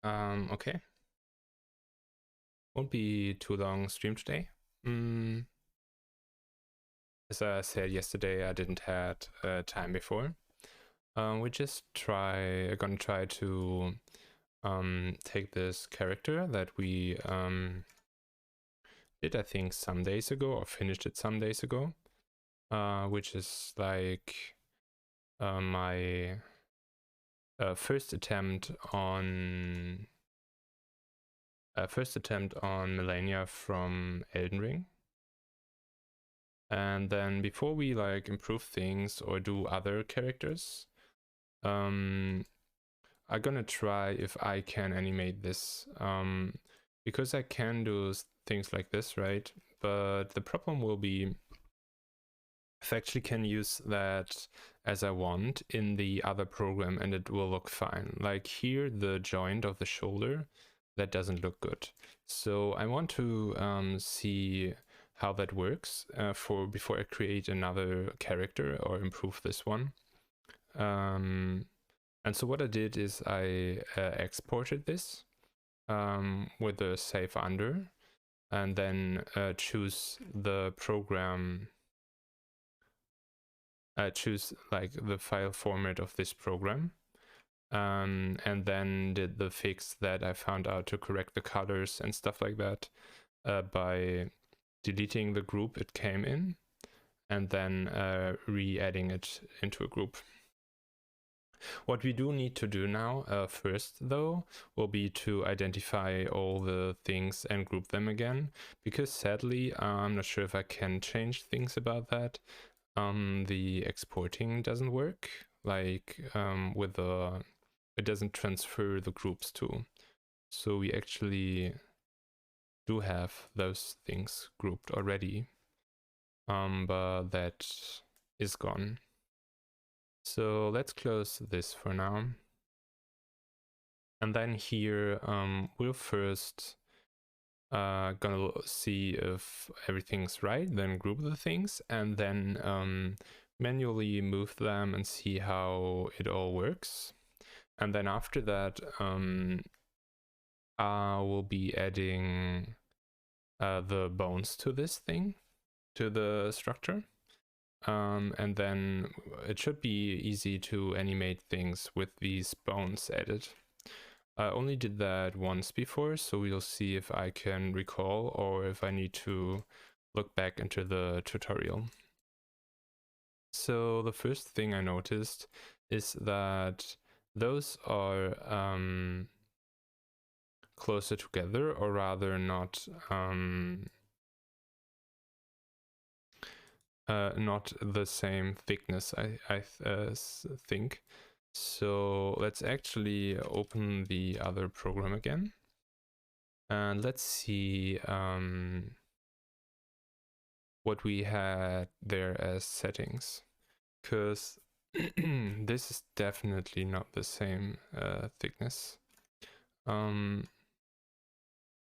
Okay. Won't be too long stream today. As I said yesterday, I didn't had time before. We just gonna try to take this character that we did, I think, some days ago, or finished it some days ago, which is like my first attempt on Malenia from Elden Ring. And then before we like improve things or do other characters, I'm gonna try if I can animate this, because I can do things like this, right? But the problem will be if I actually can use that as I want in the other program and it will look fine. Like here, the joint of the shoulder, that doesn't look good. So I want to see how that works before I create another character or improve this one. And so what I did is I exported this with a save under, and then choose the program. Choose like the file format of this program, and then did the fix that I found out to correct the colors and stuff like that by deleting the group it came in and then re-adding it into a group. What we do need to do now first, though, will be to identify all the things and group them again, because sadly, I'm not sure if I can change things about that. The exporting doesn't work, like it doesn't transfer the groups to. So we actually do have those things grouped already, but that is gone. So let's close this for now. And then here we'll first gonna see if everything's right, then group the things, and then manually move them and see how it all works. And then after that, we'll be adding the bones to this thing, to the structure. And then it should be easy to animate things with these bones added. I only did that once before, so we'll see if I can recall or if I need to look back into the tutorial. So the first thing I noticed is that those are closer together, or rather not the same thickness, I think. So let's actually open the other program again. And let's see what we had there as settings. Because this is definitely not the same thickness. Oh,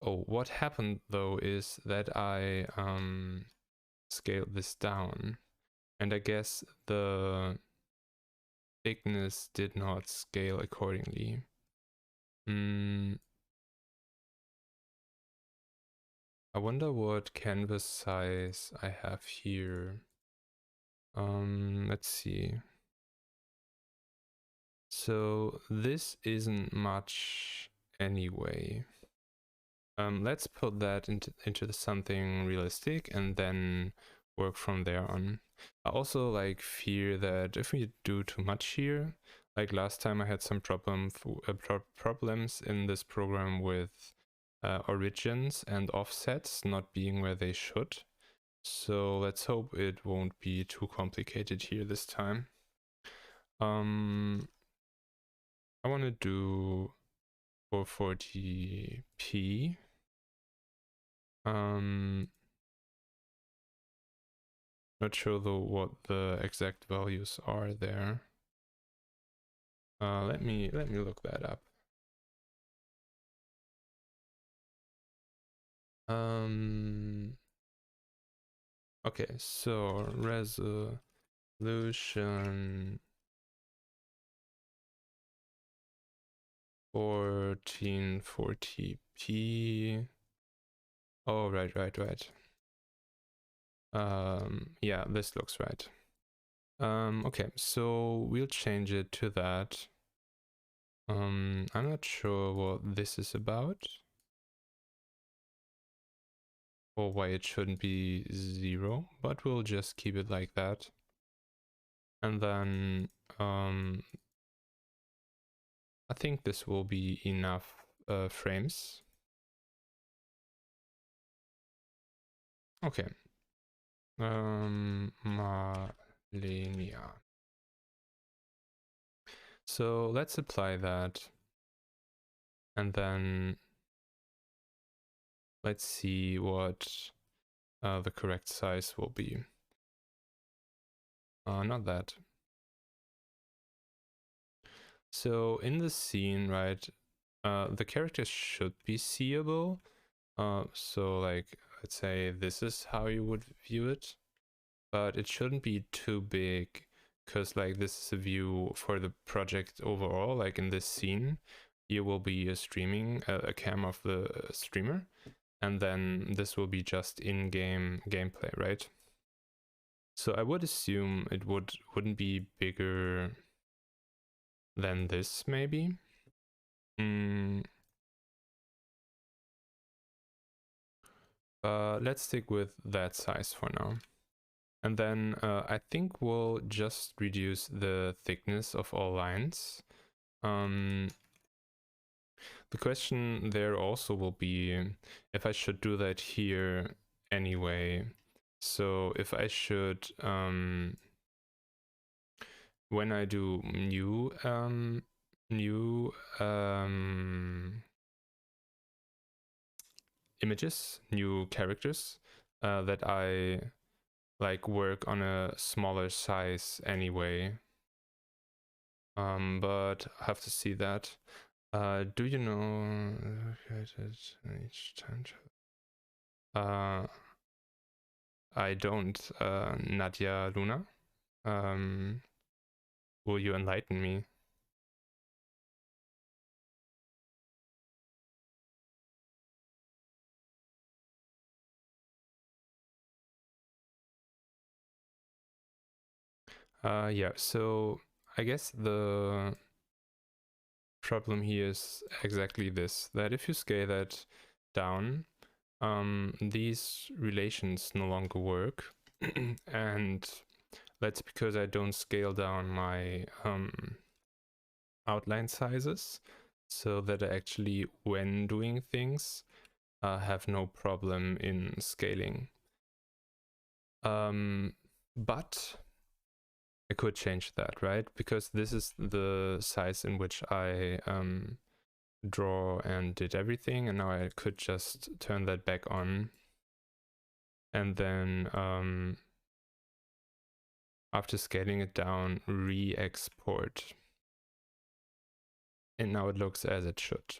what happened though is that I scaled this down. And I guess the thickness did not scale accordingly. I wonder what canvas size I have here. Let's see. So this isn't much anyway. Let's put that into something realistic and then work from there on. I also like fear that if we do too much here, like last time I had some problems in this program with origins and offsets not being where they should. So let's hope it won't be too complicated here this time. I want to do 440p. Not sure though what the exact values are there. Let me look that up. Okay, so resolution 1440p. Oh, right. Yeah, this looks right. Okay, so we'll change it to that. I'm not sure what this is about, or why it shouldn't be 0, but we'll just keep it like that. And then I think this will be enough frames. Okay. Malenia. So let's apply that. And then let's see what the correct size will be. Not that. So in the scene, right, the characters should be seeable. So like, let's say this is how you would view it, but it shouldn't be too big, because like this is a view for the project overall. Like in this scene, you will be streaming a cam of the streamer, and then this will be just in-game gameplay, right? So I would assume it wouldn't be bigger than this, maybe. Let's stick with that size for now. And then I think we'll just reduce the thickness of all lines. The question there also will be if I should do that here anyway. So if I should, when I do new images, new characters, that I like work on a smaller size anyway. But I have to see that. Do you know each time? I don't, Nadia Luna. Will you enlighten me? Yeah, so I guess the problem here is exactly this, that if you scale that down, these relations no longer work. And that's because I don't scale down my outline sizes, so that I actually, when doing things, have no problem in scaling. But I could change that, right? Because this is the size in which I draw and did everything, and now I could just turn that back on. And then after scaling it down, re-export. And now it looks as it should.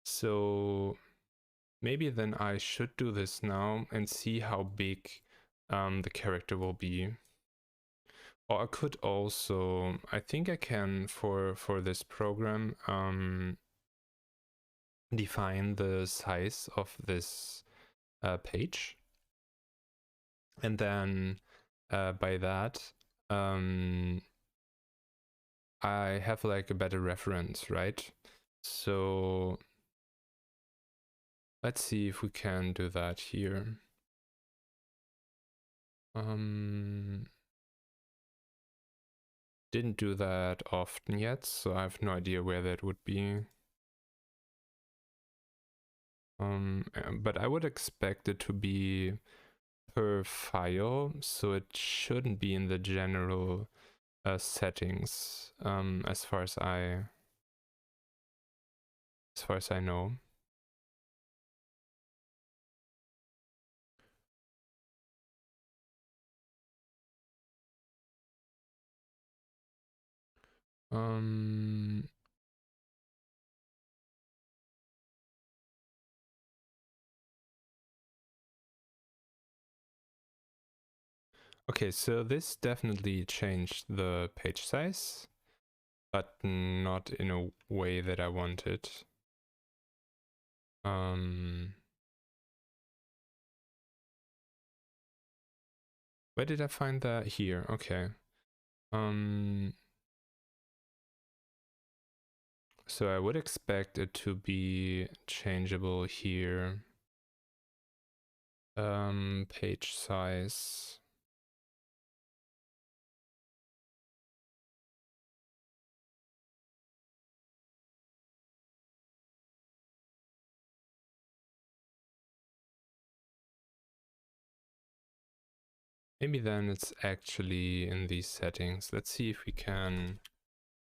So maybe then I should do this now and see how big the character will be. Or I could also, I think I can for this program define the size of this page. And then by that, I have like a better reference, right? So let's see if we can do that here. Didn't do that often yet, so I have no idea where that would be. But I would expect it to be per file, so it shouldn't be in the general settings, as far as I know. Okay, so this definitely changed the page size, but not in a way that I wanted. Where did I find that? Here, okay. So I would expect it to be changeable here. Page size. Maybe then it's actually in these settings. Let's see if we can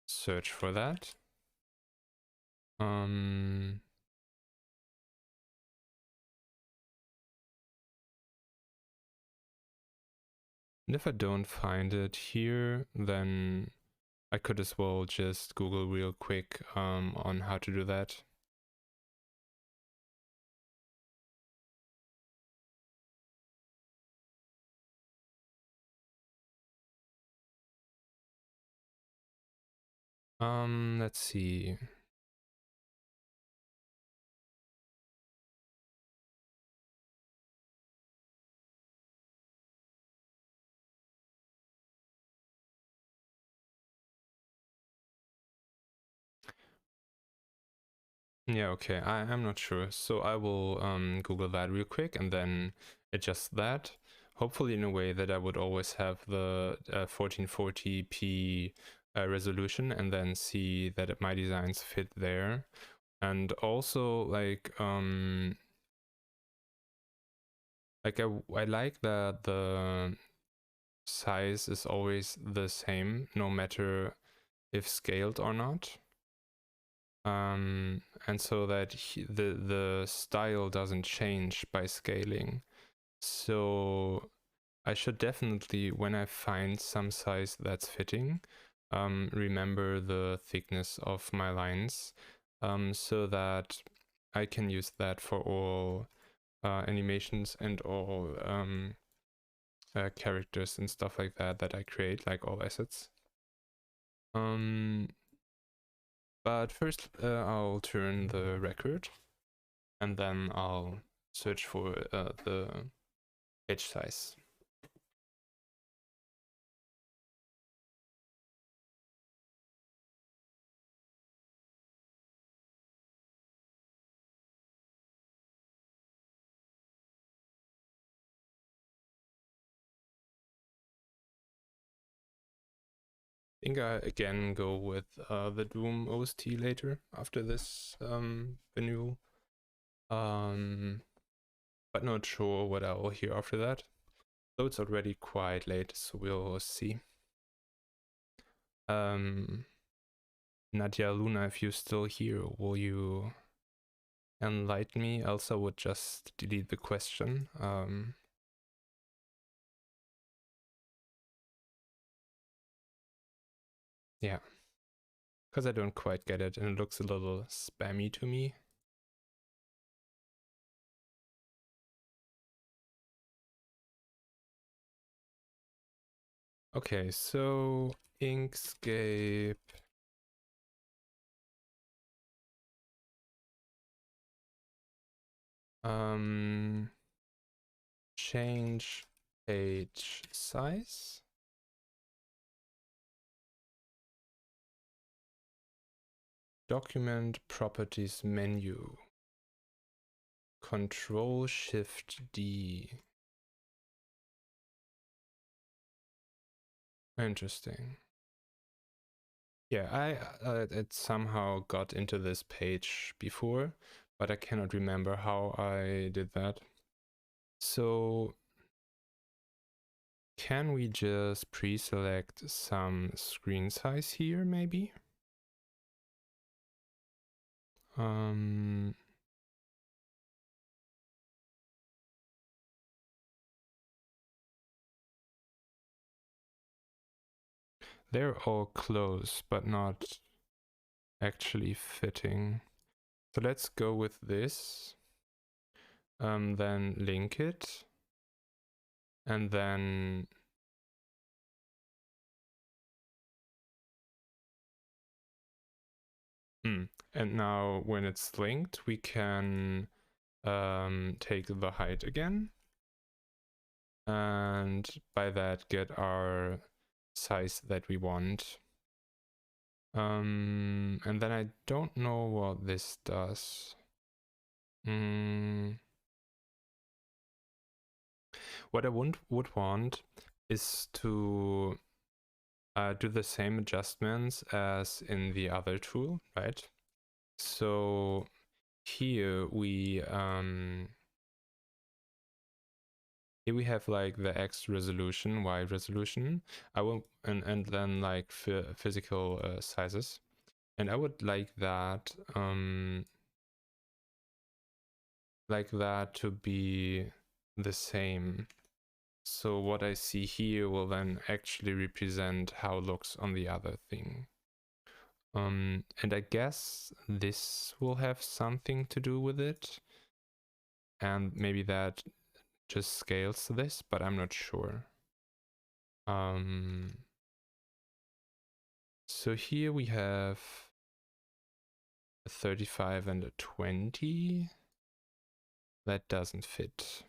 search for that. And if I don't find it here, then I could as well just Google real quick on how to do that. Let's see. Yeah, okay, I'm not sure. So I will Google that real quick and then adjust that. Hopefully in a way that I would always have the 1440p resolution and then see that my designs fit there. And also like I like that the size is always the same no matter if scaled or not. And so that the style doesn't change by scaling. So I should definitely, when I find some size that's fitting, remember the thickness of my lines, so that I can use that for all animations and all characters and stuff like that that I create, like all assets. But first I'll turn the record and then I'll search for the page size. I think I again go with the Doom OST later after this renewal. But not sure what I will hear after that. So it's already quite late, so we'll see. Nadia Luna, if you're still here, will you enlighten me? Else I would just delete the question. Yeah, because I don't quite get it and it looks a little spammy to me. Okay, so Inkscape. Change page size. Document properties menu. Control Shift D. Interesting. Yeah, it somehow got into this page before, but I cannot remember how I did that. So can we just pre-select some screen size here, maybe? They're all close, but not actually fitting. So let's go with this. Then link it. And then And now when it's linked, we can take the height again. And by that get our size that we want. And then I don't know what this does. What I would want is to do the same adjustments as in the other tool, right? So here we have like the X resolution, Y resolution. I will and then like physical sizes, and I would like that to be the same. So what I see here will then actually represent how it looks on the other thing. And I guess this will have something to do with it. And maybe that just scales this, but I'm not sure. So here we have a 35 and a 20. That doesn't fit.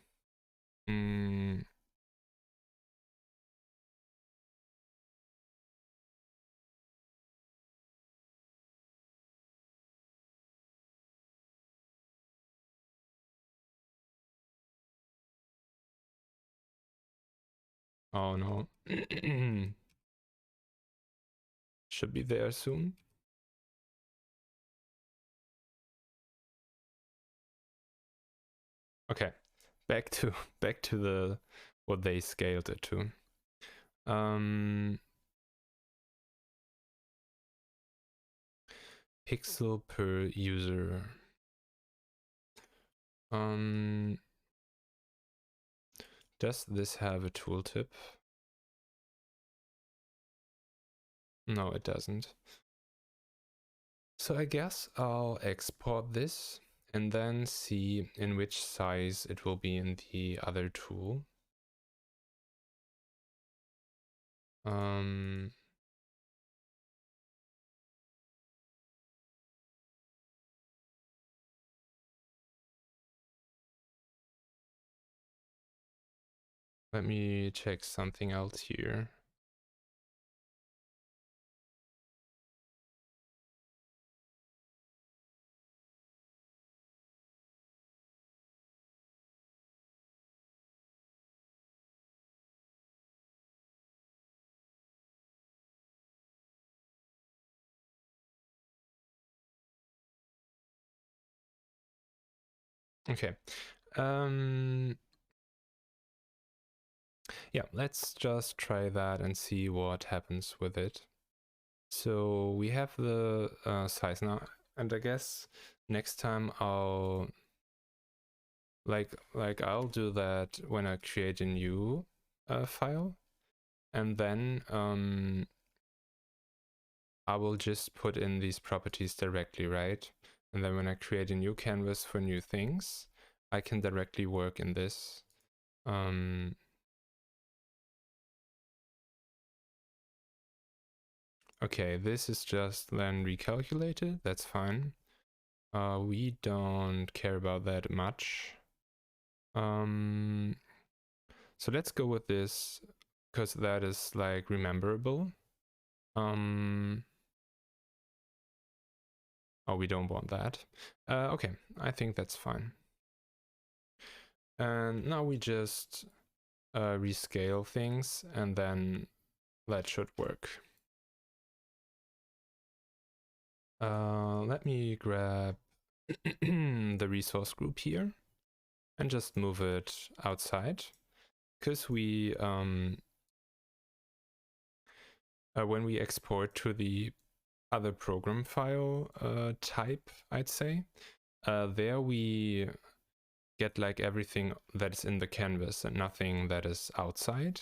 Oh no. Should be there soon. Okay, back to the what they scaled it to. Pixel per user. Does this have a tooltip? No, it doesn't. So I guess I'll export this and then see in which size it will be in the other tool. Let me check something else here. Okay. Yeah, let's just try that and see what happens with it. So we have the size now, and I guess next time I'll I'll do that when I create a new file, and then I will just put in these properties directly, right? And then when I create a new canvas for new things, I can directly work in this. Okay, this is just then recalculated, that's fine. We don't care about that much. So let's go with this, because that is like rememberable. Oh, we don't want that. Okay, I think that's fine. And now we just rescale things, and then that should work. Let me grab the resource group here and just move it outside, because we when we export to the other program file type, I'd say, there we get like everything that is in the canvas and nothing that is outside.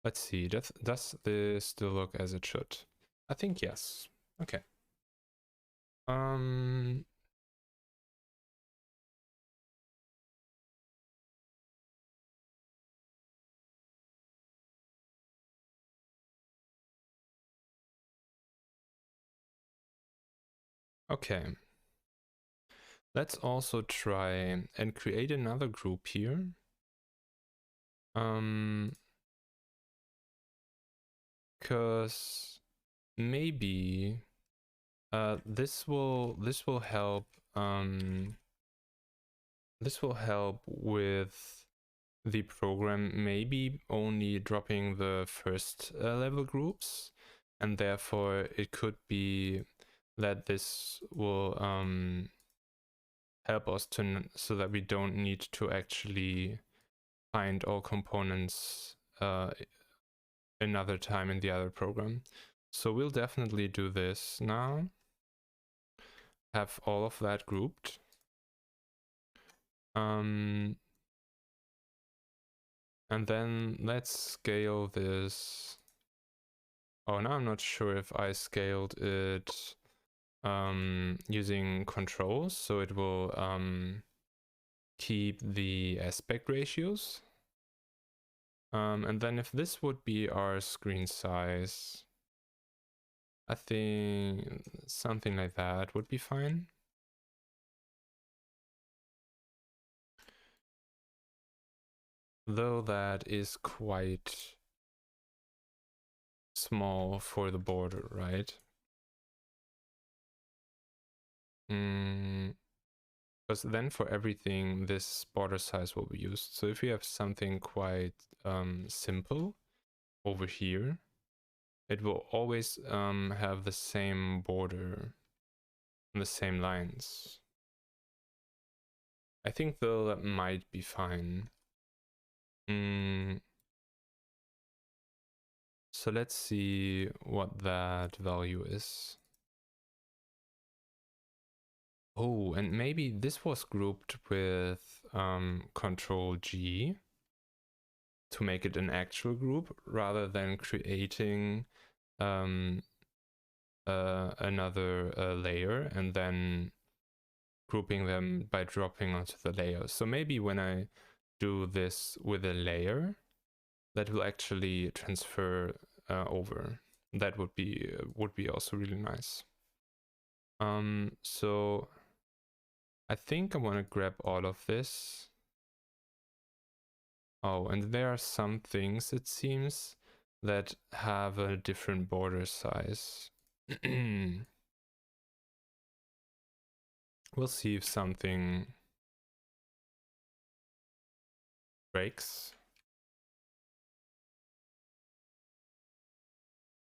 Let's see, does this still look as it should? I think yes. Okay. Okay. Let's also try and create another group here. Because maybe this will help with the program maybe only dropping the first level groups, and therefore it could be that this will help us so that we don't need to actually find all components another time in the other program. So we'll definitely do this now. Have all of that grouped. And then let's scale this. Oh, now I'm not sure if I scaled it using controls, so it will keep the aspect ratios. And then if this would be our screen size, I think something like that would be fine. Though that is quite small for the border, right? Because then for everything, this border size will be used. So if you have something quite simple over here, it will always have the same border and the same lines. I think though that might be fine. So let's see what that value is. Oh, and maybe this was grouped with Control G to make it an actual group rather than creating another layer and then grouping them by dropping onto the layer. So maybe when I do this with a layer, that will actually transfer over. That would be also really nice. So I think I want to grab all of this. Oh, and there are some things, it seems, that have a different border size. We'll see if something breaks.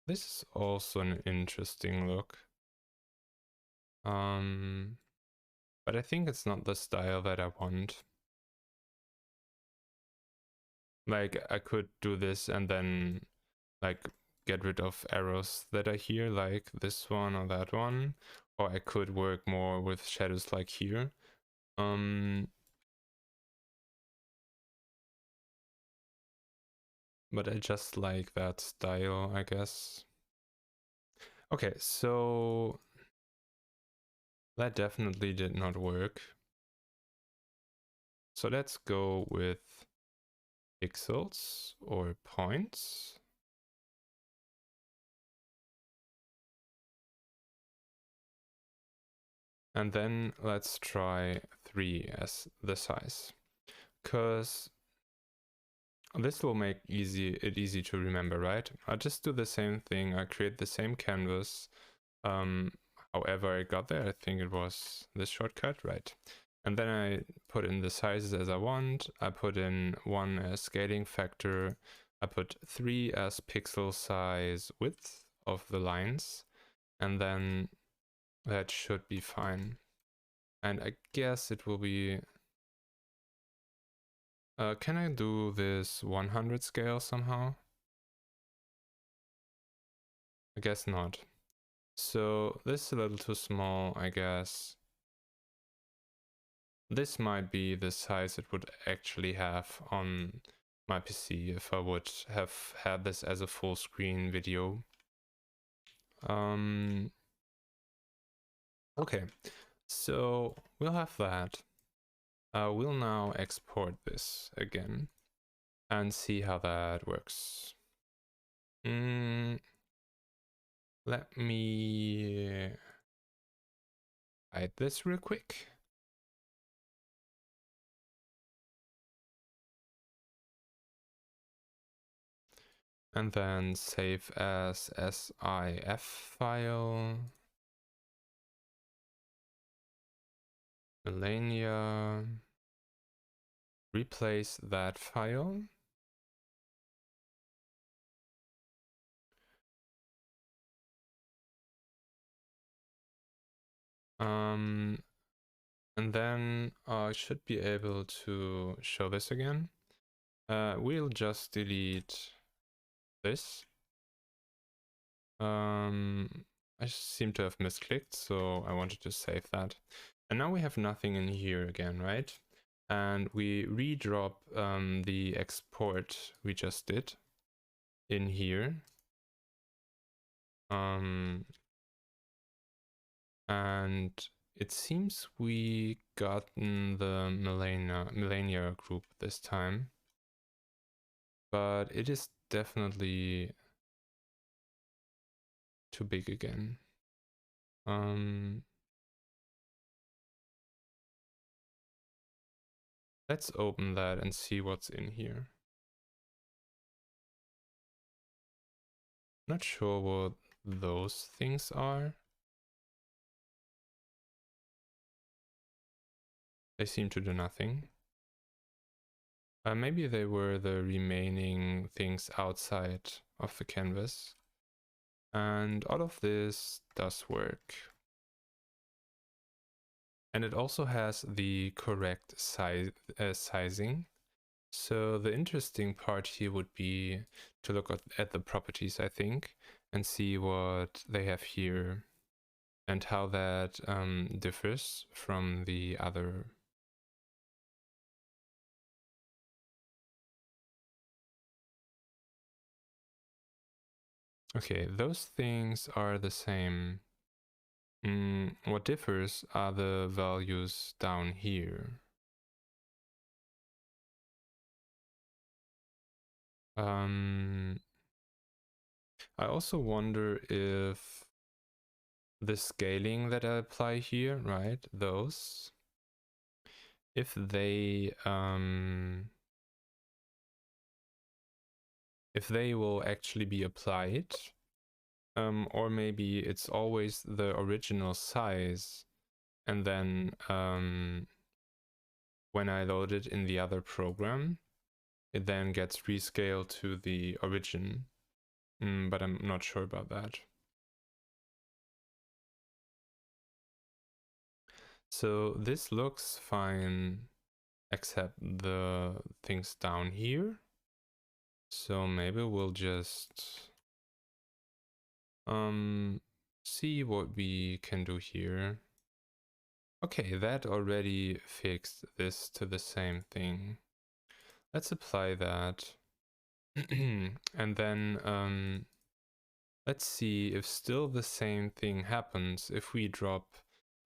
This is also an interesting look. But I think it's not the style that I want. Like, I could do this and then, like, get rid of arrows that are here, like this one or that one. Or I could work more with shadows like here. But I just like that style, I guess. Okay, so that definitely did not work. So let's go with pixels or points. And then let's try 3 as the size, because this will make it easy to remember, right? I'll just do the same thing. I create the same canvas. However I got there, I think it was this shortcut, right? And then I put in the sizes as I want. I put in 1 as scaling factor. I put 3 as pixel size width of the lines. And then that should be fine. And I guess it will be... can I do this 100 scale somehow? I guess not. So this is a little too small, I guess. This might be the size it would actually have on my PC if I would have had this as a full screen video. Okay, so we'll have that. We'll now export this again and see how that works. Let me hide this real quick. And then save as SIF file. Malenia. Replace that file. And then I should be able to show this again. We'll just delete this. I seem to have misclicked, so I wanted to save that. And now we have nothing in here again, right? And we redrop the export we just did in here. And it seems we gotten the Malenia group this time. But it is definitely too big again. Let's open that and see what's in here. Not sure what those things are. They seem to do nothing. Maybe they were the remaining things outside of the canvas. And all of this does work. And it also has the correct sizing. So the interesting part here would be to look at the properties, I think, and see what they have here and how that differs from the other. Okay, those things are the same. What differs are the values down here. I also wonder if the scaling that I apply here, right, those, if they will actually be applied, or maybe it's always the original size, and then when I load it in the other program, it then gets rescaled to the origin, but I'm not sure about that. So this looks fine, except the things down here. So maybe we'll just see what we can do here. Okay, that already fixed this to the same thing. Let's apply that. And then let's see if still the same thing happens if we drop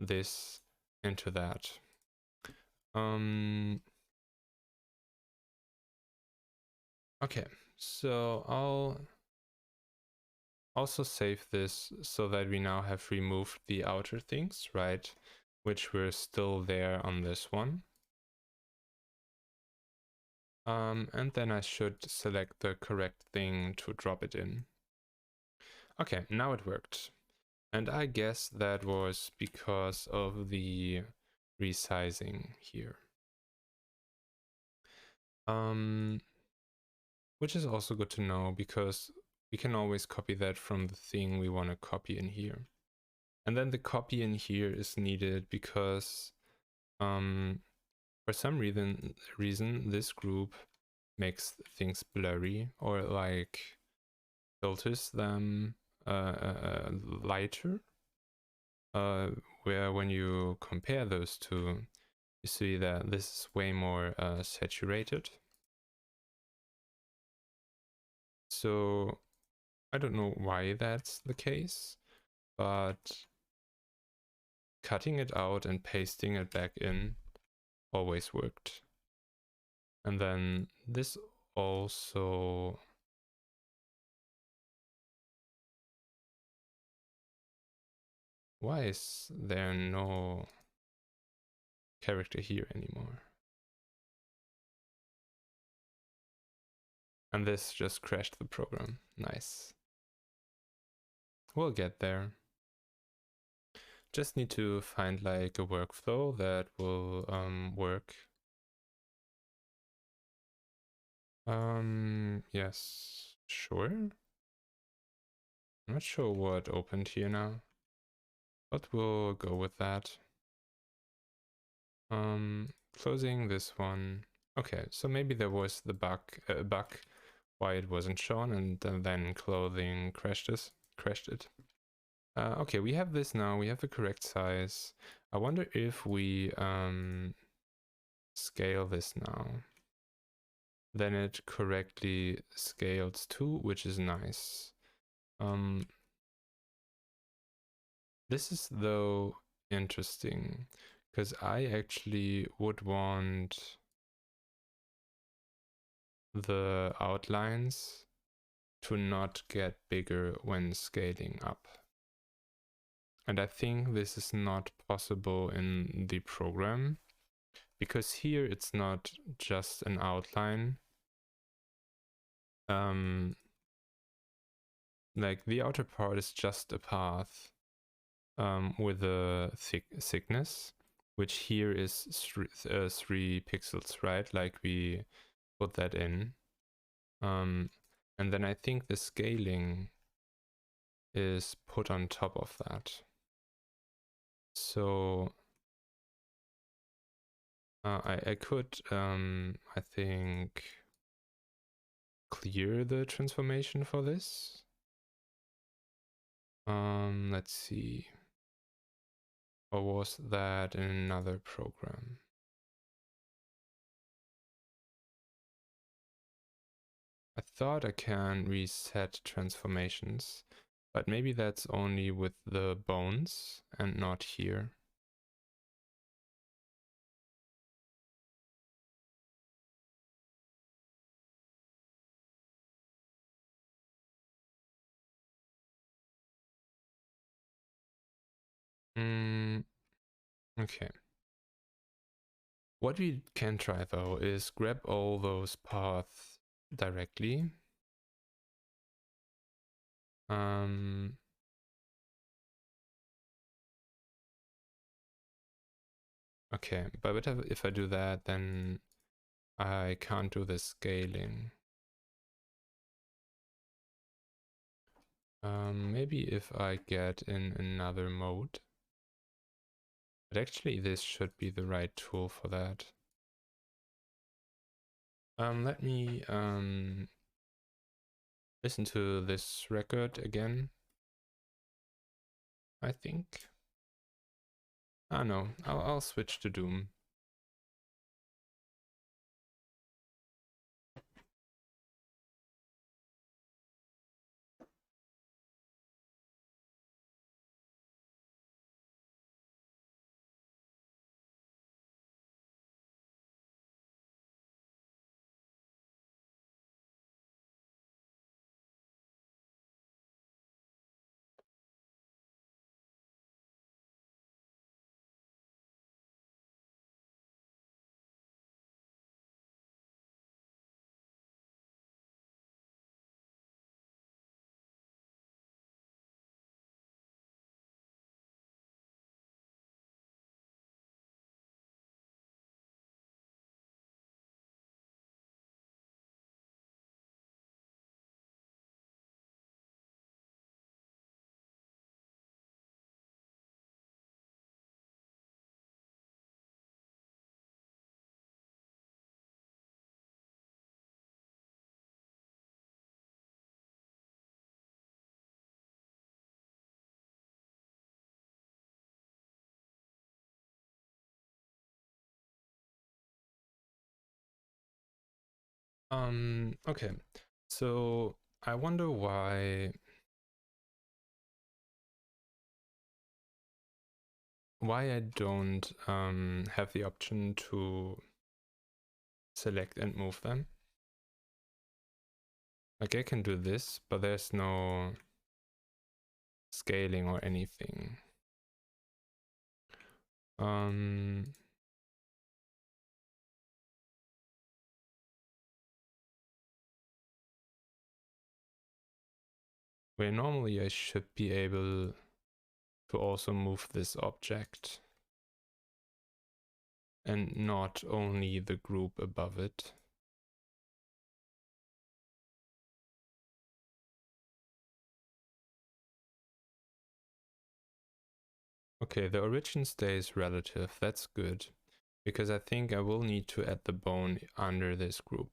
this into that. Okay, so I'll also save this so that we now have removed the outer things, right? Which were still there on this one. And then I should select the correct thing to drop it in. Okay, now it worked. And I guess that was because of the resizing here. Which is also good to know because we can always copy that from the thing we want to copy in here. And then the copy in here is needed because for some reason this group makes things blurry or like filters them lighter, where when you compare those two, you see that this is way more saturated. So I don't know why that's the case, but cutting it out and pasting it back in always worked. And then this also Why is there no character here anymore? And this just crashed the program. Nice. We'll get there. Just need to find like a workflow that will work. Yes, sure. I'm not sure what opened here now, but we'll go with that. Closing this one. Okay, so maybe there was the bug why it wasn't shown, and then clothing crashed it. Okay, we have this now. We have the correct size. I wonder if we scale this now. Then it correctly scales too, which is nice. This is though interesting because I actually would want the outlines to not get bigger when scaling up. And I think this is not possible in the program because here it's not just an outline. Like the outer part is just a path with a thickness, which here is 3 pixels, right? Like we put that in. And then I think the scaling is put on top of that. So I could, I think, clear the transformation for this. Let's see. Or was that in another program? I thought I can reset transformations, but maybe that's only with the bones and not here. Okay. What we can try though is grab all those paths directly. Okay, but if I do that, then I can't do the scaling. Maybe if I get in another mode. But actually this should be the right tool for that. Let me listen to this record again. I think. Ah no, I'll switch to Doom. Okay. So I wonder why I don't have the option to select and move them. Like I can do this, but there's no scaling or anything. Um, where normally I should be able to also move this object and not only the group above it. Okay, the origin stays relative, that's good, because I think I will need to add the bone under this group.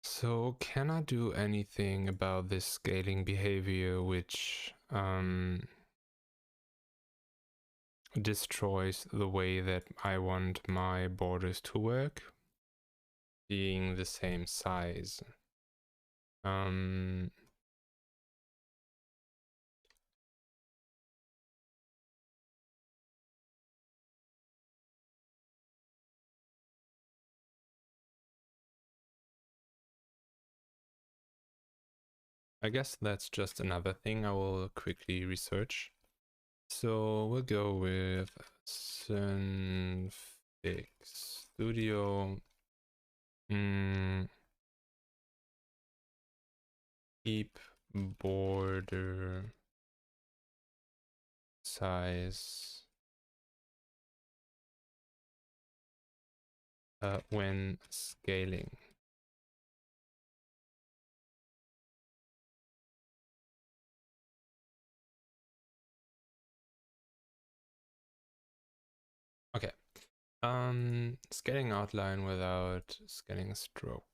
So can I do anything about this scaling behavior which destroys the way that I want my borders to work, being the same size? I guess that's just another thing I will quickly research. So we'll go with Synfig Studio. Keep border size when scaling. Okay. Scaling outline without scaling stroke.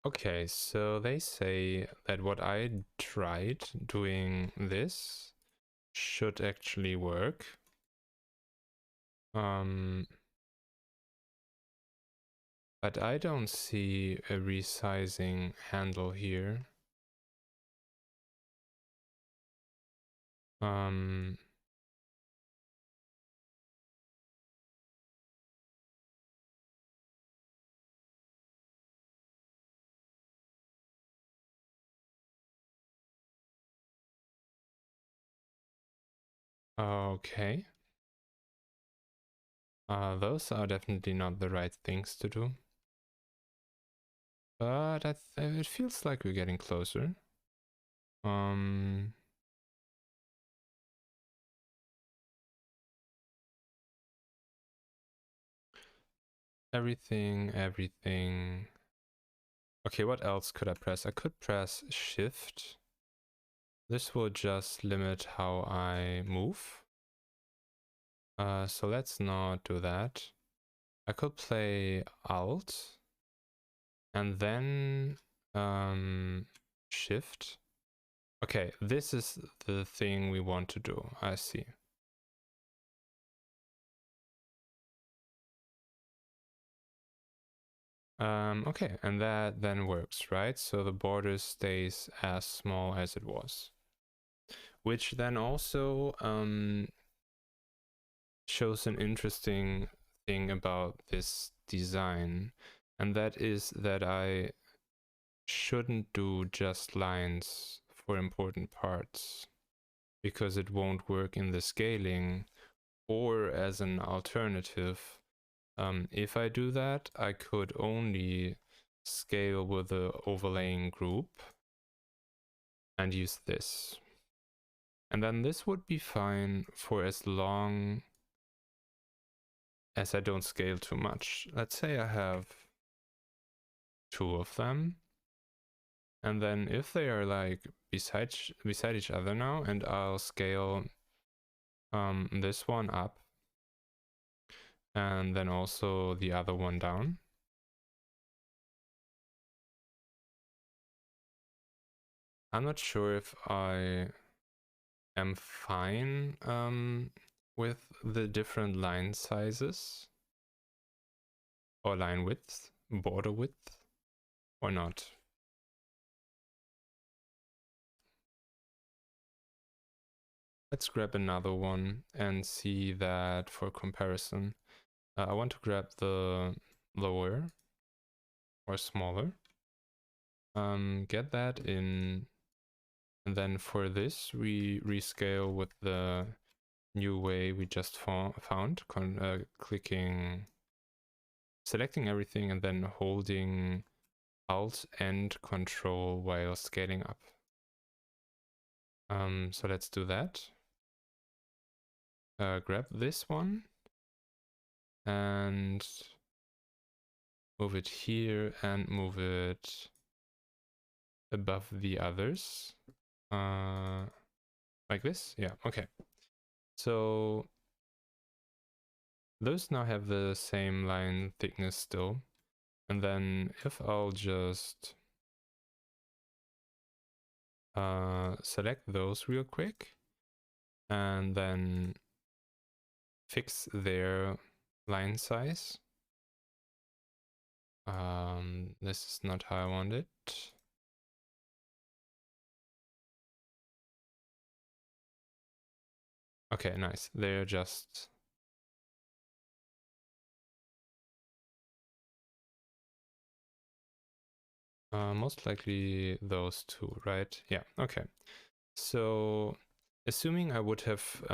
Okay, so they say that what I tried doing this should actually work. But I don't see a resizing handle here. Okay. Those are definitely not the right things to do. But it feels like we're getting closer. Everything. Okay, what else could I press? I could press Shift. This will just limit how I move. So let's not do that. I could play Alt and then Shift. Okay, this is the thing we want to do. I see. Okay, and that then works, right? So the border stays as small as it was. Which then also shows an interesting thing about this design, and that is that I shouldn't do just lines for important parts because it won't work in the scaling, or as an alternative, if I do that, I could only scale with the overlaying group and use this. And then this would be fine for as long as I don't scale too much. Let's say I have 2 of them. And then if they are like beside each other now, and I'll scale this one up and then also the other one down. I'm not sure if I am fine with the different line sizes or line width, border width, or not. Let's grab another one and see that for comparison. I want to grab the lower or smaller. Get that in, and then for this we rescale with the new way we just found, clicking, selecting everything and then holding Alt and Control while scaling up. So let's do that. Grab this one and move it here and move it above the others. Like this? Yeah, okay. So those now have the same line thickness still. And then if I'll just select those real quick and then fix their line size. This is not how I want it. Okay, nice. They're just most likely those two, right? Yeah, okay. So assuming I would have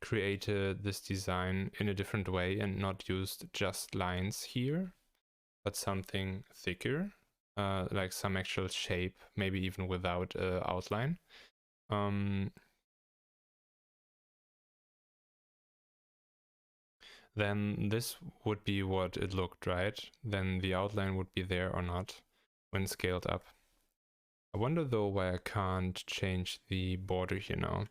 created this design in a different way and not used just lines here, but something thicker, like some actual shape, maybe even without an outline. Then this would be what it looked, right? Then the outline would be there or not when scaled up. I wonder though why I can't change the border here now.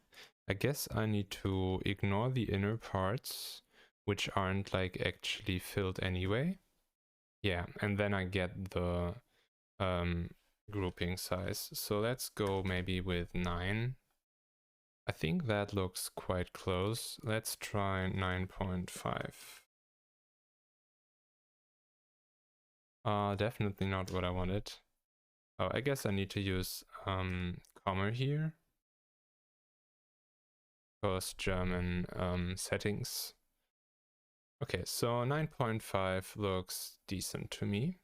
I guess I need to ignore the inner parts, which aren't like actually filled anyway. Yeah, and then I get the grouping size. So let's go maybe with 9. I think that looks quite close. Let's try 9.5. Definitely not what I wanted. Oh, I guess I need to use comma here. Because German settings. Okay, so 9.5 looks decent to me.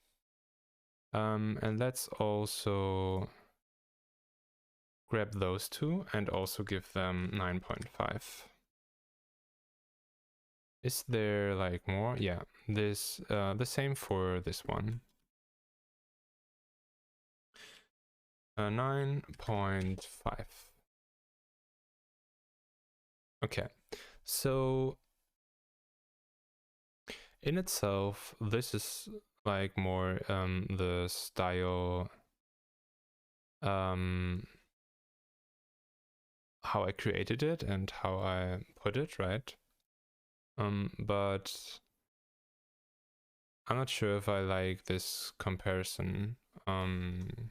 And let's also grab those two and also give them 9.5. Is there like more? Yeah, this the same for this one. 9.5. Okay, so in itself, this is like more the style, how I created it and how I put it, right? But I'm not sure if I like this comparison. Can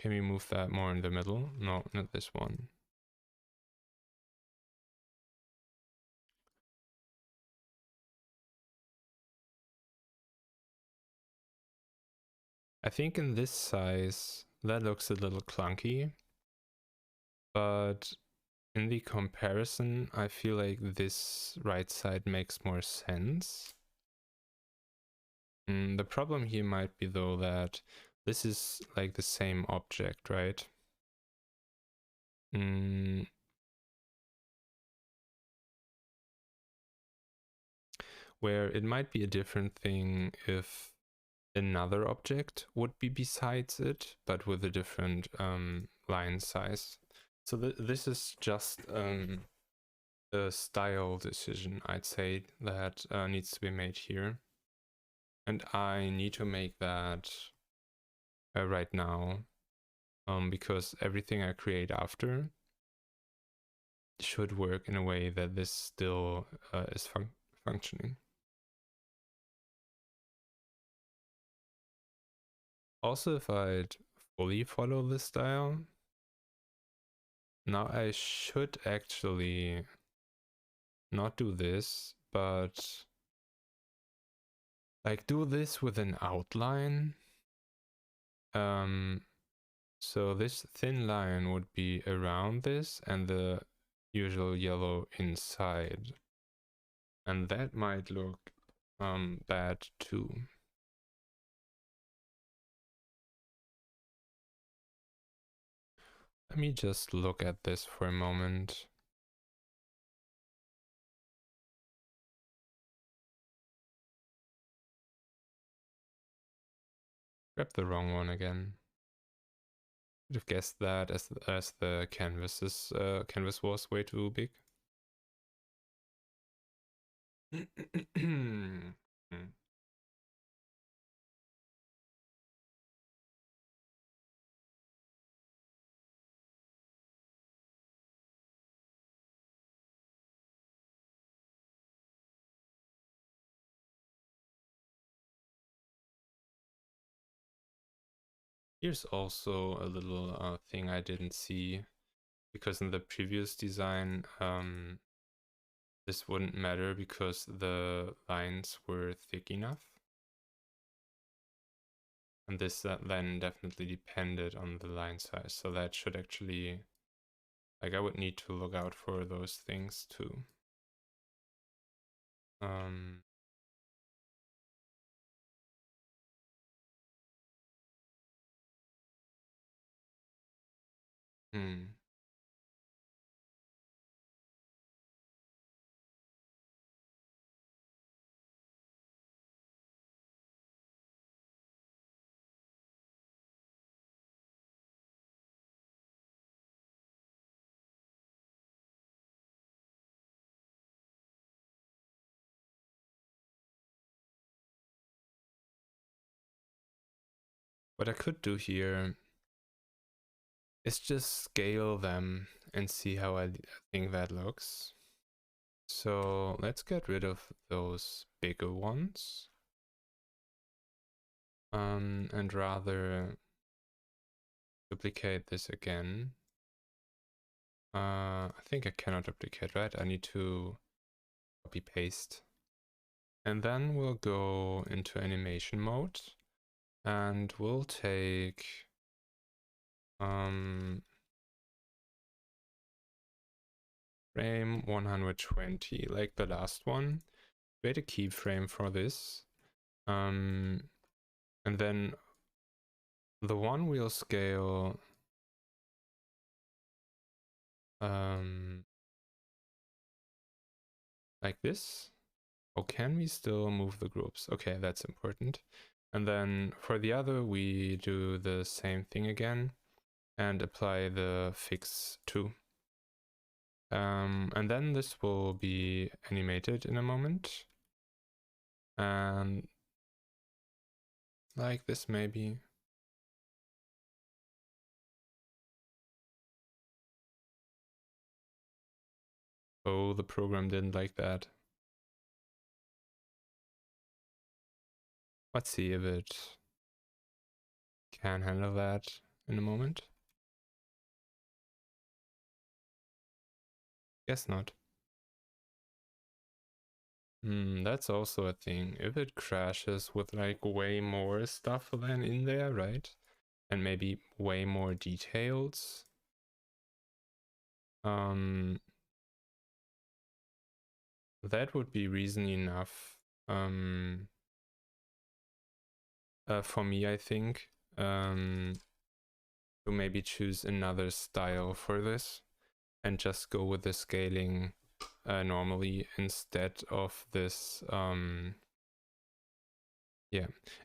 we move that more in the middle? No, not this one. I think in this size, that looks a little clunky. But in the comparison, I feel like this right side makes more sense. The problem here might be though that this is like the same object, right? Where it might be a different thing if another object would be besides it, but with a different line size. So this is just a style decision, I'd say, that needs to be made here. And I need to make that right now, because everything I create after should work in a way that this still is functioning. Also, if I'd fully follow the style. Now I should actually not do this, but like do this with an outline. So this thin line would be around this and the usual yellow inside. And that might look bad too. Let me just look at this for a moment. Grab the wrong one again. Would have guessed that as the canvas was way too big. Here's also a little thing I didn't see, because in the previous design, this wouldn't matter because the lines were thick enough. And this then definitely depended on the line size. So that should actually, like I would need to look out for those things too. What I could do here is just scale them and see how I think that looks. So let's get rid of those bigger ones. And rather duplicate this again. I think I cannot duplicate, right? I need to copy paste. And then we'll go into animation mode and we'll take frame 120, like the last one. Create a keyframe for this. And then the one we'll scale like this. Oh, can we still move the groups? Okay, that's important. And then for the other, we do the same thing again and apply the fix too. And then this will be animated in a moment. And like this maybe. Oh, the program didn't like that. Let's see if it can handle that in a moment. Guess not. That's also a thing. If it crashes with like way more stuff than in there, right? And maybe way more details. That would be reason enough for me, I think, to maybe choose another style for this and just go with the scaling normally instead of this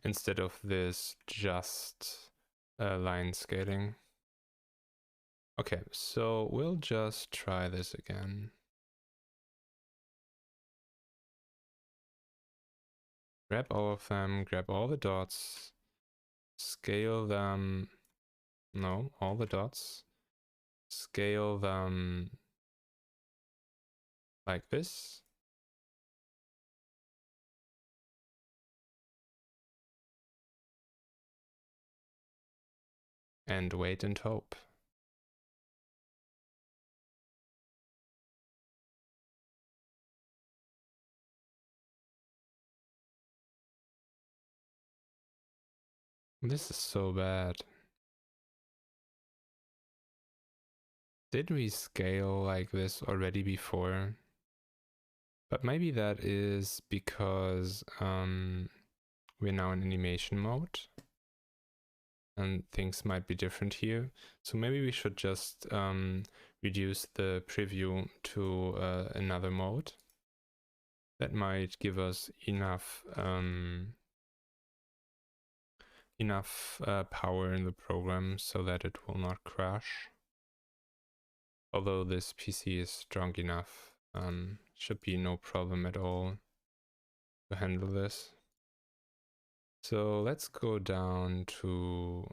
instead of this just line scaling. Okay, so we'll just try this again. Grab all of them, grab all the dots, scale them, no, all the dots, scale them like this. and wait and hope. This is so bad. Did we scale like this already before? But maybe that is because we're now in animation mode and things might be different here. So maybe we should just reduce the preview to another mode. That might give us enough power in the program so that it will not crash. Although this PC is strong enough, should be no problem at all to handle this. So let's go down to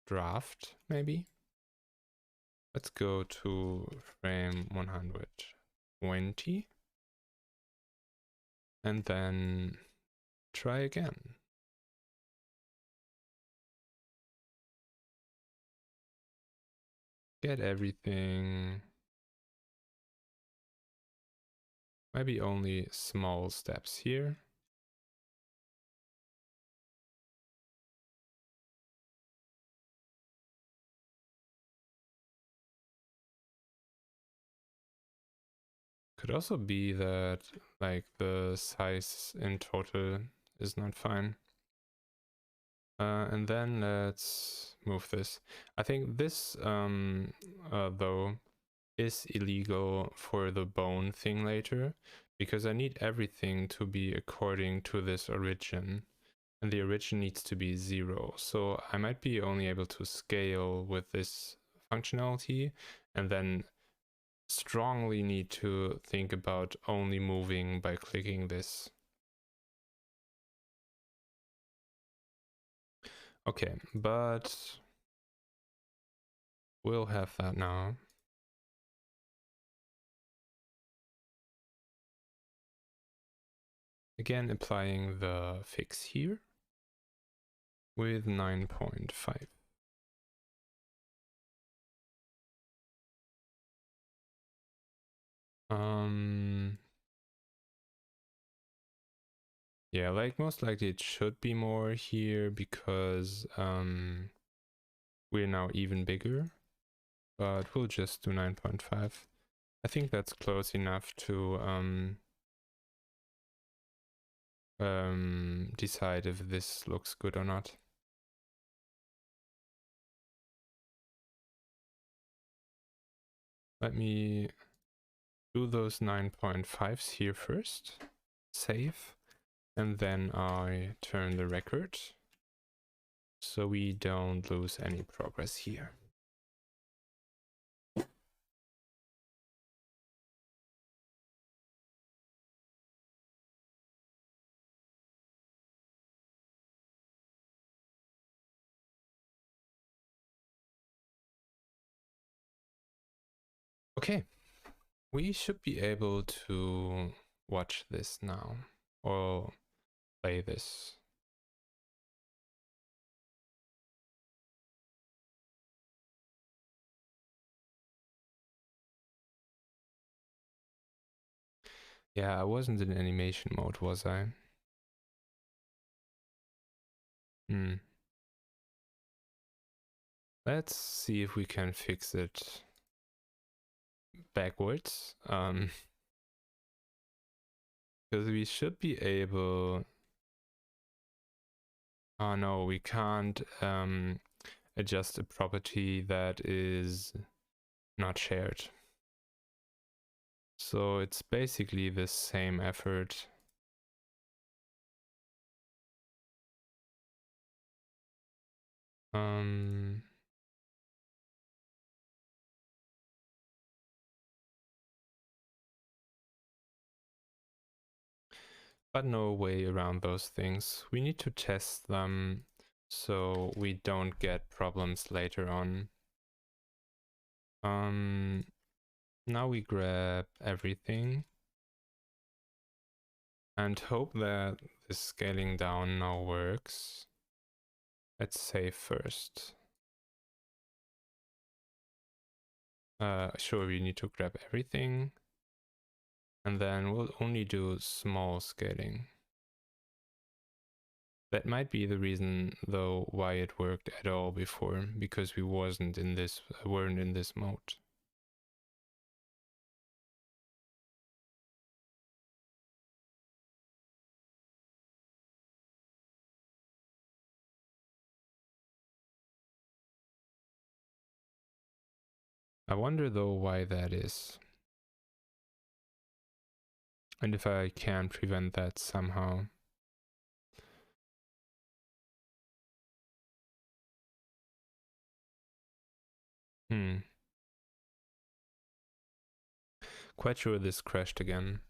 draft, maybe. Let's go to frame 120 and then try again. Get everything. Maybe only small steps here. Could also be that like the size in total is not fine. And then let's move this. I think this though is illegal for the bone thing later, because I need everything to be according to this origin, and the origin needs to be 0. So I might be only able to scale with this functionality, and then strongly need to think about only moving by clicking this. Okay, but we'll have that now. Again, applying the fix here with 9.5. Yeah, like most likely it should be more here because we're now even bigger, but we'll just do 9.5. I think that's close enough to decide if this looks good or not. Let me do those 9.5s here first, save, and then I turn the record so we don't lose any progress here. Okay, we should be able to watch this now, or play this. Yeah, I wasn't in animation mode, was I? Let's see if we can fix it backwards. Because we should be able... Oh no, we can't adjust a property that is not shared. So it's basically the same effort. But no way around those things. We need to test them so we don't get problems later on. Now we grab everything and hope that the scaling down now works. Let's save first. Sure, we need to grab everything. And then we'll only do small scaling. That might be the reason, though, why it worked at all before, because we weren't in this mode. I wonder though why that is. And if I can prevent that somehow. Quite sure this crashed again.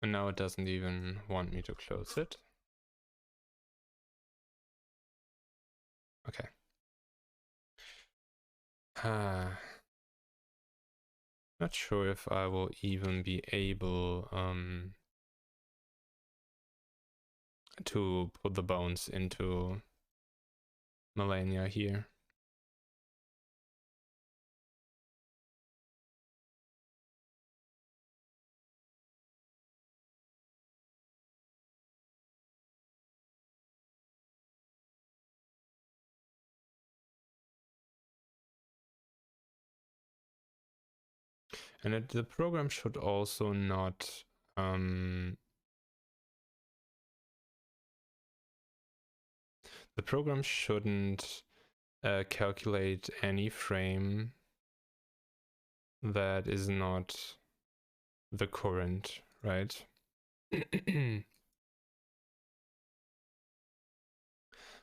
And now it doesn't even want me to close it. Okay. Not sure if I will even be able to put the bones into Malenia here. And the program should also not the program shouldn't calculate any frame that is not the current, right?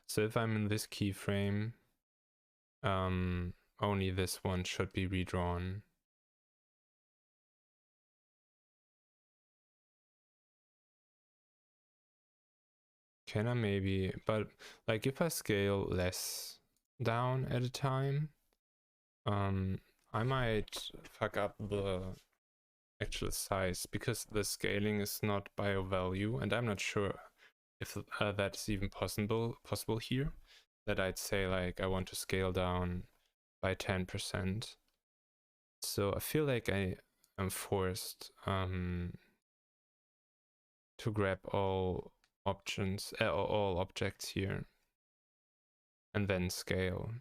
So if I'm in this keyframe, only this one should be redrawn. Can I maybe, but like if I scale less down at a time, I might fuck up the actual size because the scaling is not by a value, and I'm not sure if that's even possible here. That I'd say like I want to scale down by 10%. So I feel like I am forced to grab all options, all objects here, and then scale.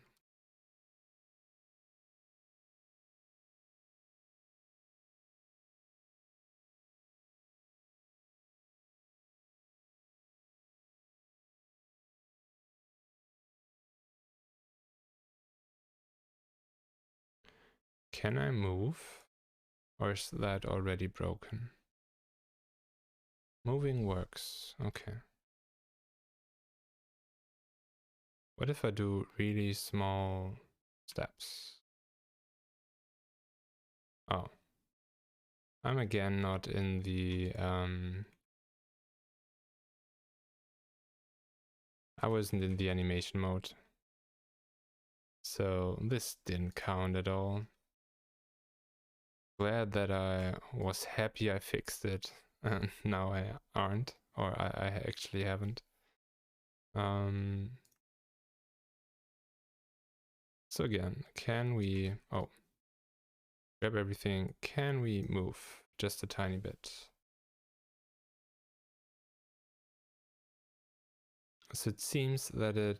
Can I move? Or is that already broken? Moving works. Okay. What if I do really small steps? Oh. I'm again not in the I wasn't in the animation mode. So this didn't count at all. Glad that I was happy I fixed it, and now I aren't, or I actually haven't. So again, can we, oh, grab everything. Can we move just a tiny bit? So it seems that it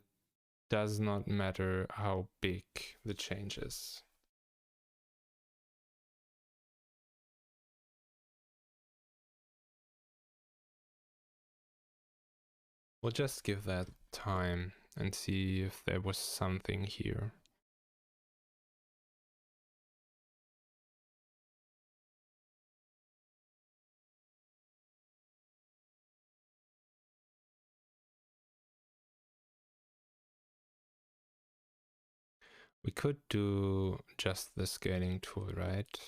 does not matter how big the change is. We'll just give that time and see if there was something here. We could do just the scaling tool, right?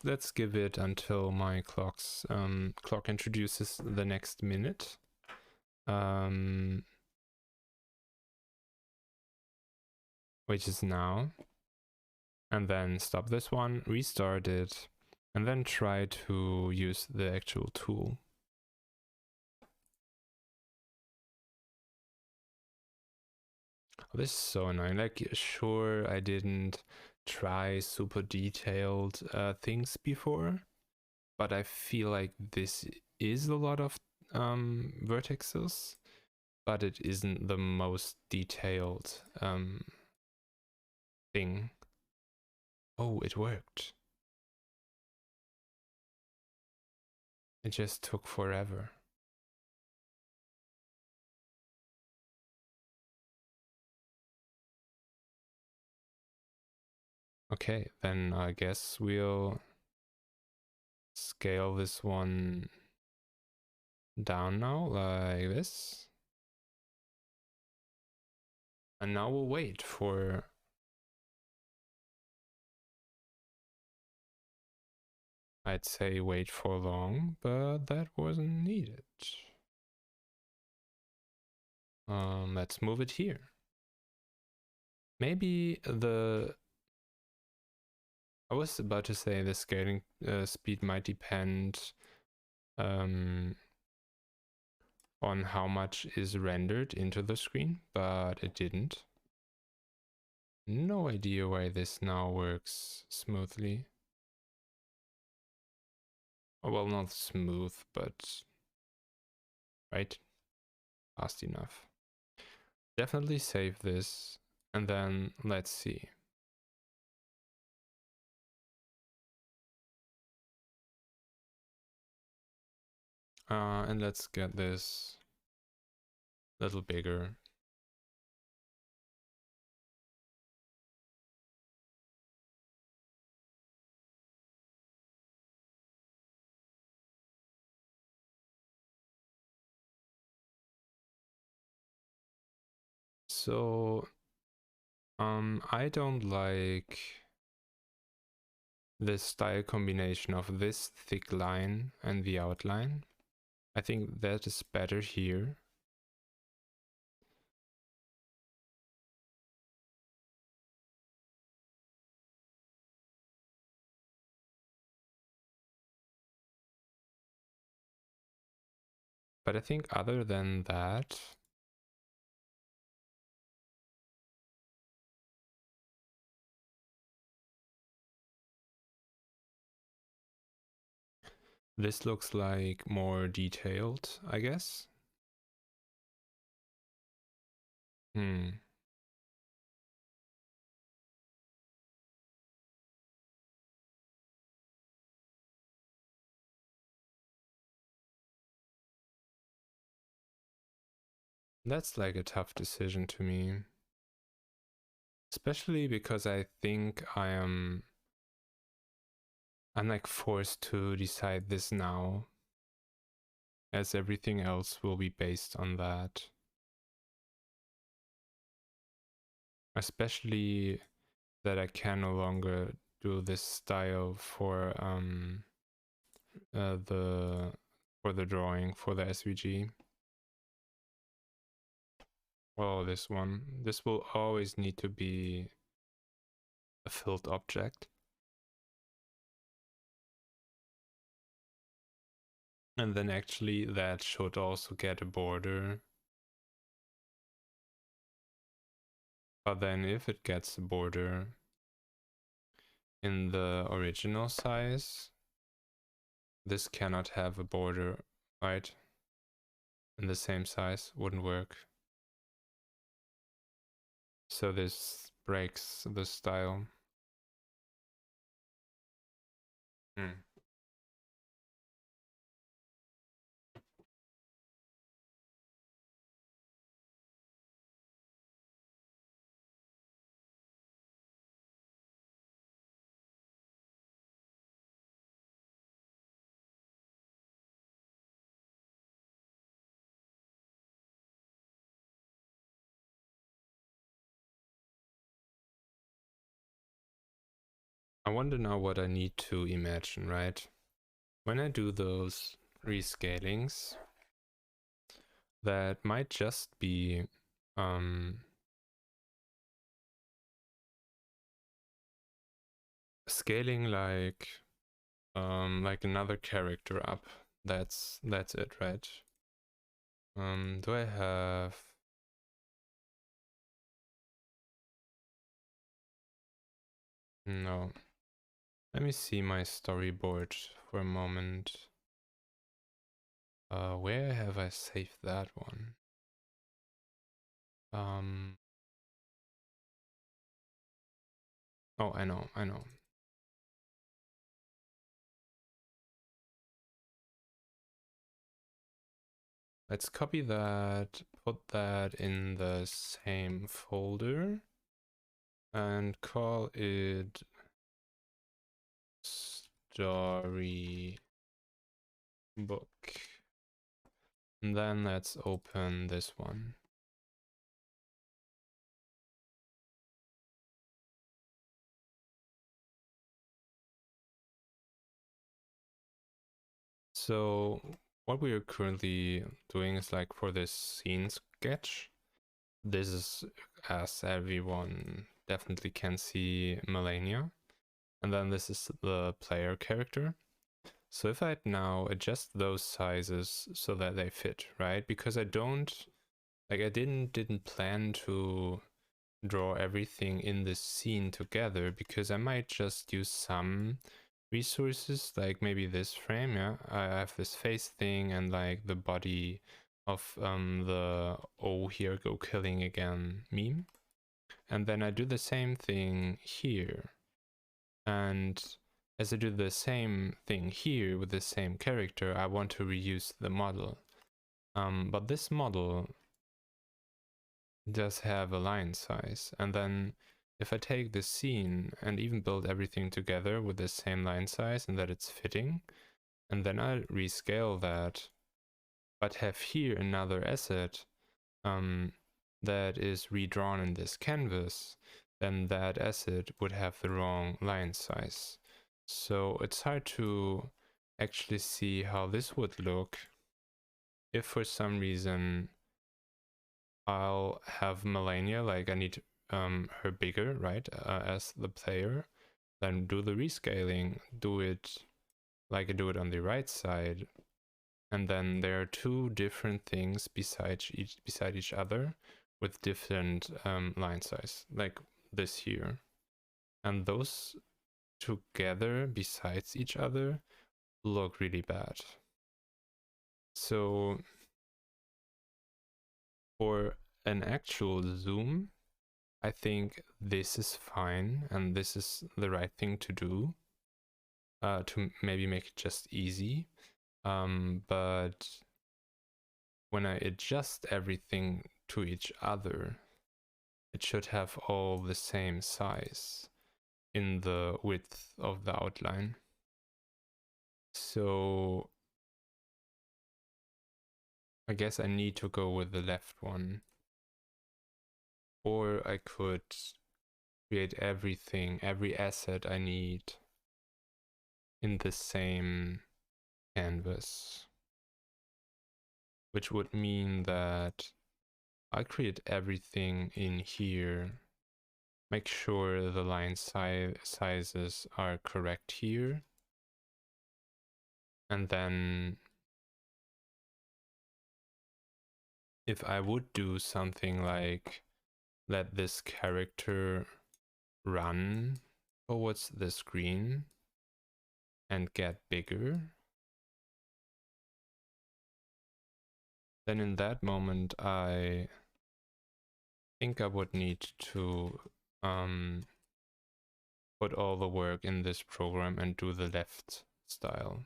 Let's give it until my clock introduces the next minute. which is now, and then stop this one, restart it, and then try to use the actual tool. This is so annoying. Like, sure, I didn't try super detailed things before, but I feel like this is a lot of vertexes, but it isn't the most detailed thing. Oh, it worked. It just took forever. Okay, then I guess we'll scale this one down now, like this. And now we'll wait for... I'd say wait for long, but that wasn't needed. Let's move it here. Maybe the... I was about to say the scaling speed might depend on how much is rendered into the screen, but it didn't. No idea why this now works smoothly. Oh, well, not smooth, but right, fast enough. Definitely save this, and then let's see. And let's get this a little bigger. So, I don't like this style combination of this thick line and the outline. I think that is better here. But I think other than that, this looks like more detailed, I guess. That's like a tough decision to me. Especially because I think I'm like forced to decide this now, as everything else will be based on that. Especially that I can no longer do this style for the drawing for the SVG. Well, this one. This will always need to be a filled object. And then actually that should also get a border. But then if it gets a border in the original size, this cannot have a border, right? In the same size, wouldn't work. So this breaks the style. I wonder now what I need to imagine, right? When I do those rescalings, that might just be scaling like another character up. That's it, right? Do I have... No. Let me see my storyboard for a moment. Where have I saved that one? Oh, I know. Let's copy that, put that in the same folder, and call it story book. And then let's open this one. So what we are currently doing is like for this scene sketch, this is, as everyone definitely can see, Malenia. And then this is the player character. So if I now adjust those sizes so that they fit, right? Because I didn't plan to draw everything in this scene together, because I might just use some resources, like maybe this frame, yeah? I have this face thing and like the body of the "oh, here go killing again" meme. And then I do the same thing here. And as I do the same thing here with the same character, I want to reuse the model. But this model does have a line size. And then if I take this scene and even build everything together with the same line size and that it's fitting, and then I rescale that, but have here another asset that is redrawn in this canvas, then that asset would have the wrong line size. So it's hard to actually see how this would look if for some reason I'll have Malenia, like I need her bigger, right, as the player, then do the rescaling, do it like I do it on the right side, and then there are two different things beside each other with different line size, like this here. And those together besides each other look really bad. So for an actual zoom, I think this is fine and this is the right thing to do, to maybe make it just easy. But when I adjust everything to each other, it should have all the same size in the width of the outline. So I guess I need to go with the left one. Or I could create everything, every asset I need in the same canvas. Which would mean that I create everything in here, make sure the line sizes are correct here, and then if I would do something like let this character run towards the screen and get bigger, then in that moment I think I would need to put all the work in this program and do the left style.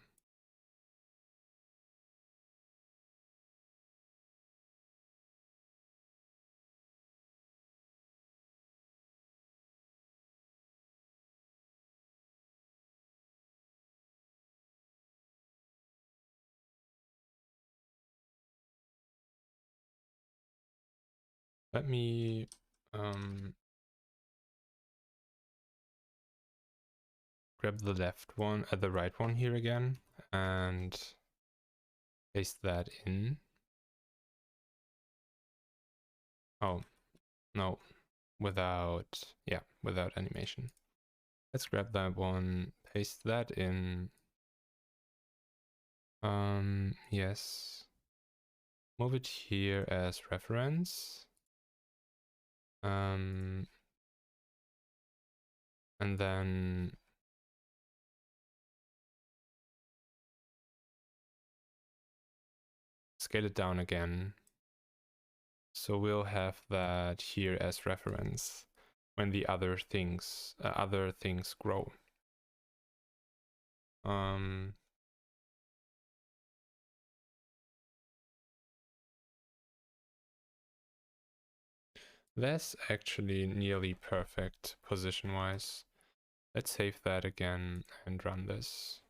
Let me grab the left one, the right one here again, and paste that in. Oh, no, without animation. Let's grab that one, paste that in. Yes. Move it here as reference. And then scale it down again. So we'll have that here as reference when the other things grow. That's actually nearly perfect position-wise. Let's save that again and run this.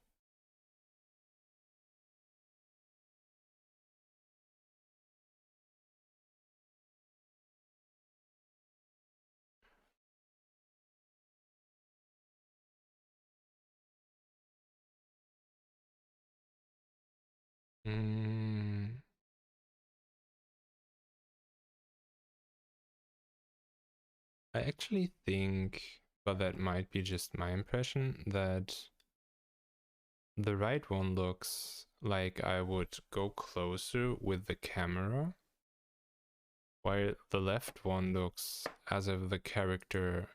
I actually think, but that might be just my impression, that the right one looks like I would go closer with the camera, while the left one looks as if the character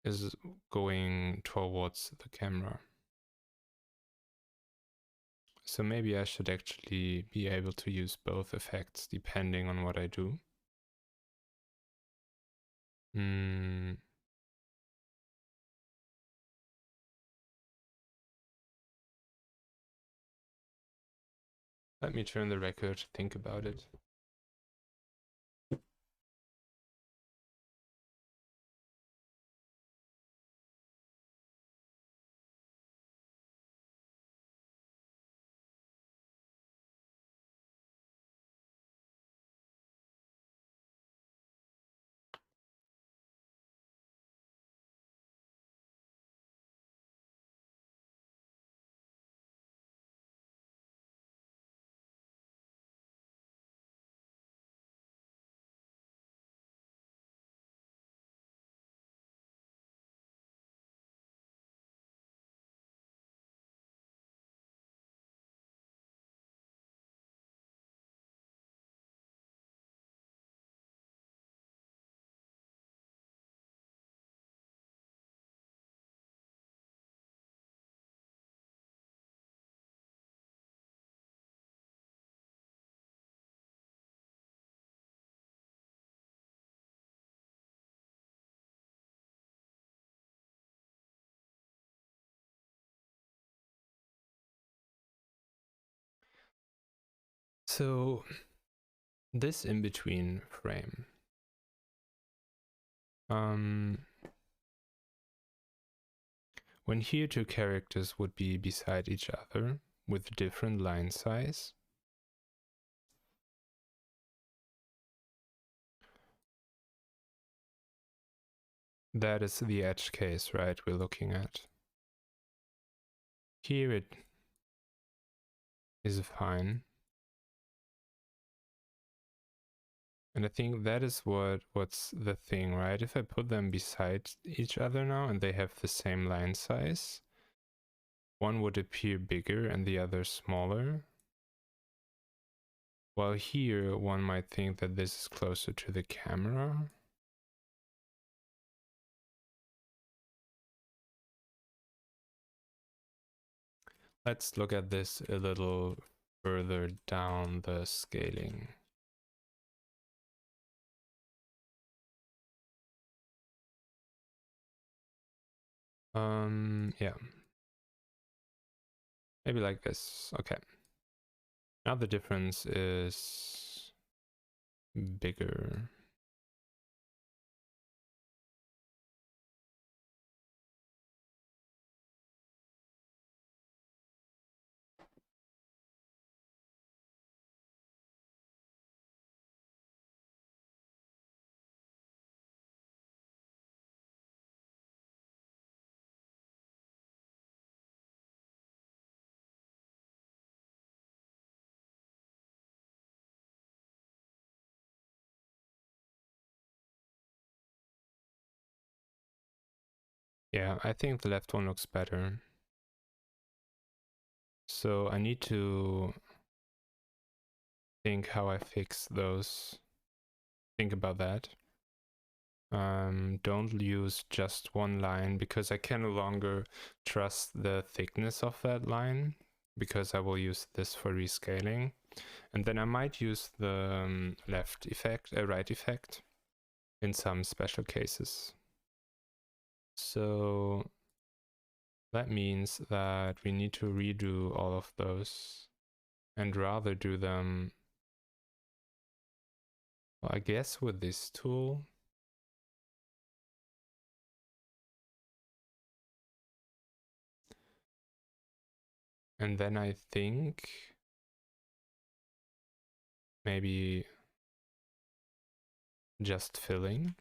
is going towards the camera. So maybe I should actually be able to use both effects depending on what I do. Let me turn the record, think about it. So this in-between frame, when here two characters would be beside each other with different line size, that is the edge case, right, we're looking at. Here it is fine. And I think that is what's the thing, right? If I put them beside each other now and they have the same line size, one would appear bigger and the other smaller. While here, one might think that this is closer to the camera. Let's look at this a little further down the scaling. Yeah. Maybe like this. Okay. Now the difference is bigger. Yeah, I think the left one looks better. So I need to think how I fix those. Think about that. Don't use just one line because I can no longer trust the thickness of that line because I will use this for rescaling. And then I might use the left effect, right effect in some special cases. So that means that we need to redo all of those and rather do them, well, I guess with this tool. And then I think maybe just filling.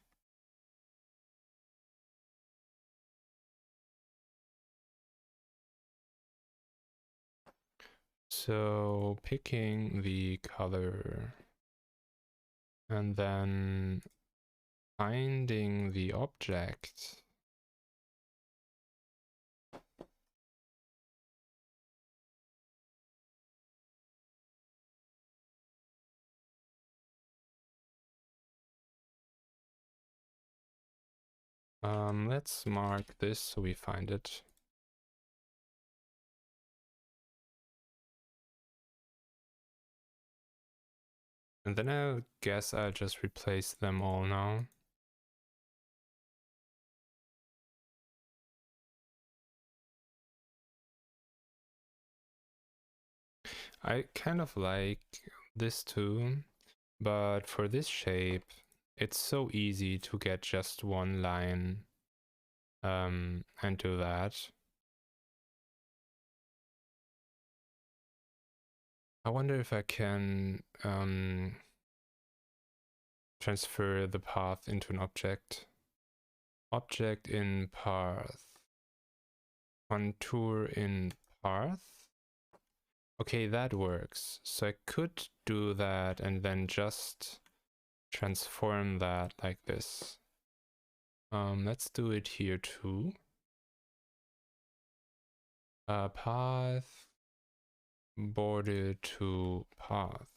So picking the color and then finding the object. Let's mark this so we find it. And then I guess I'll just replace them all now. I kind of like this too, but for this shape, it's so easy to get just one line and do that. I wonder if I can transfer the path into an object. Object in path. Contour in path. Okay, that works. So I could do that and then just transform that like this. Let's do it here too. Path, border to path.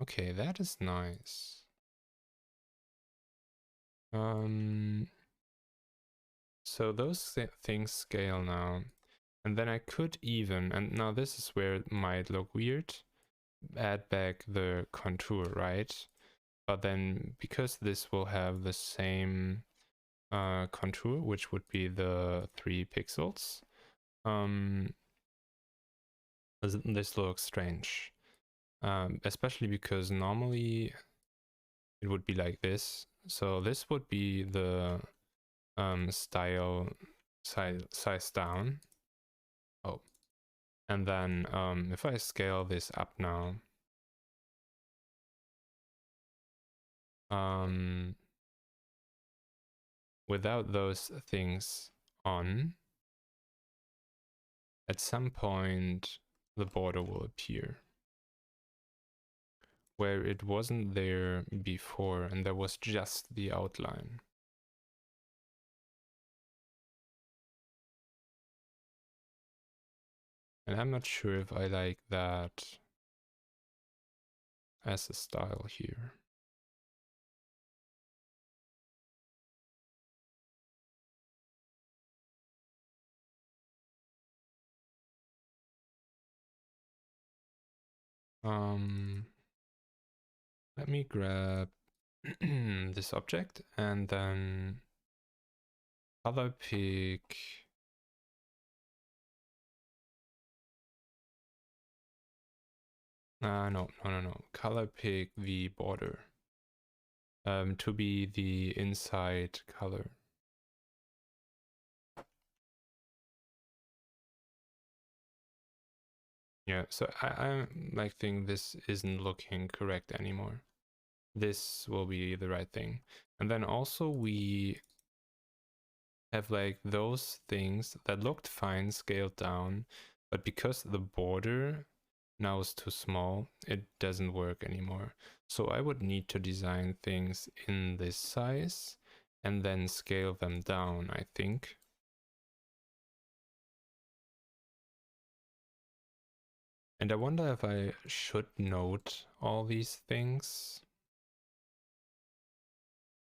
Okay, that is nice. So those things scale now. And then I could even, and now this is where it might look weird, add back the contour, right? But then because this will have the same contour, which would be the 3 pixels, this looks strange. Especially because normally it would be like this. So this would be the style size down. Oh, and then if I scale this up now, without those things on, at some point the border will appear where it wasn't there before and there was just the outline. And I'm not sure if I like that as a style here. Let me grab this object and then color pick. No. Color pick the border to be the inside color. Yeah, so I'm like think this isn't looking correct anymore. This will be the right thing. And then also we have like those things that looked fine scaled down, but because the border now is too small, it doesn't work anymore. So I would need to design things in this size and then scale them down, I think. And I wonder if I should note all these things,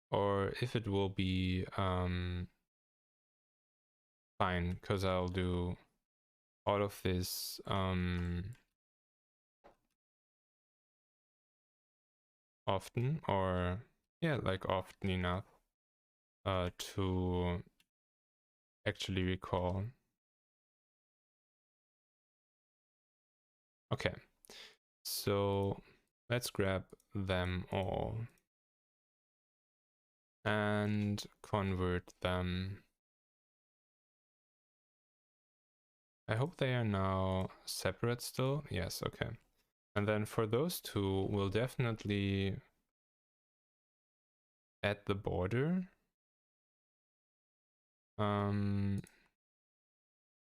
or if it will be fine, because I'll do all of this often, or yeah, like often enough to actually recall. Okay, so let's grab them all and convert them. I hope they are now separate still. Yes, okay. And then for those two, we'll definitely add the border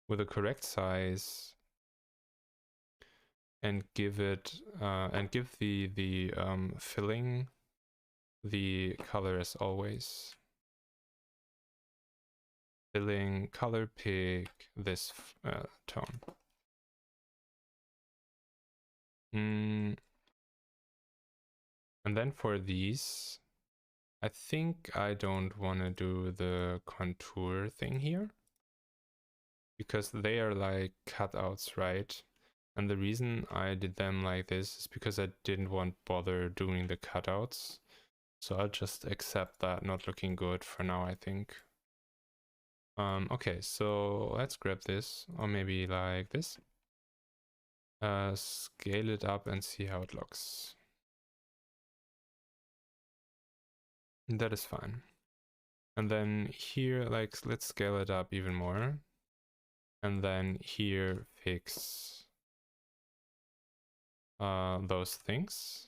with the correct size and give it and give the filling the color as always. Filling color pick this tone. And then for these, I think I don't want to do the contour thing here because they are like cutouts, right? And the reason I did them like this is because I didn't want bother doing the cutouts. So I'll just accept that not looking good for now, I think. Okay, so let's grab this, or maybe like this. Scale it up and see how it looks. That is fine. And then here, like, let's scale it up even more. And then here, fix those things.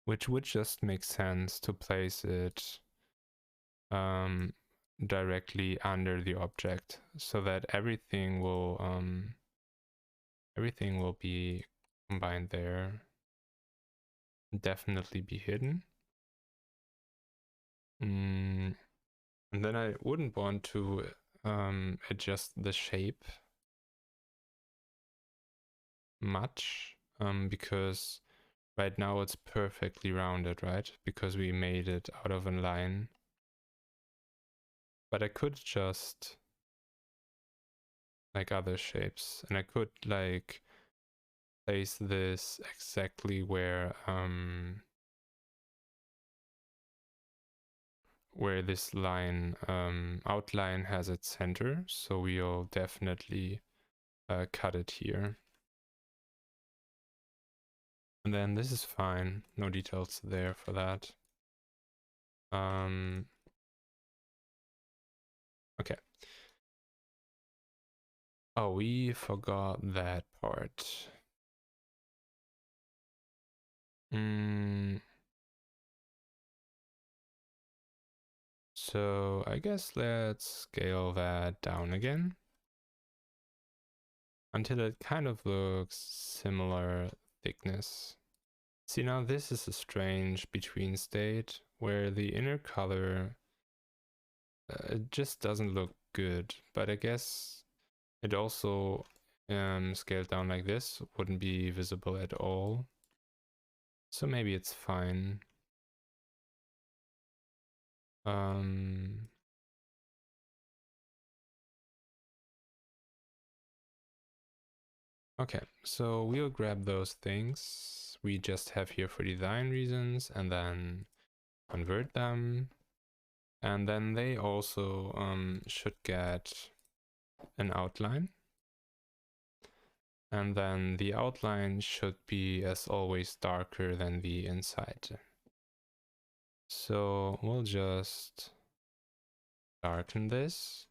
Which would just make sense to place it directly under the object so that everything will be combined there. Definitely be hidden. And then I wouldn't want to adjust the shape much because right now it's perfectly rounded, right? Because we made it out of a line. But I could just like other shapes, and I could like place this exactly where this line outline has its center, so we'll definitely cut it here. And then this is fine, no details there for that. Okay. Oh, we forgot that part. So I guess let's scale that down again until it kind of looks similar thickness. See, now this is a strange between state where the inner color it just doesn't look good, but I guess it also scaled down like this wouldn't be visible at all. So maybe it's fine. Okay, so we'll grab those things we just have here for design reasons and then convert them. And then they also should get an outline. And then the outline should be, as always, darker than the inside. So we'll just darken this.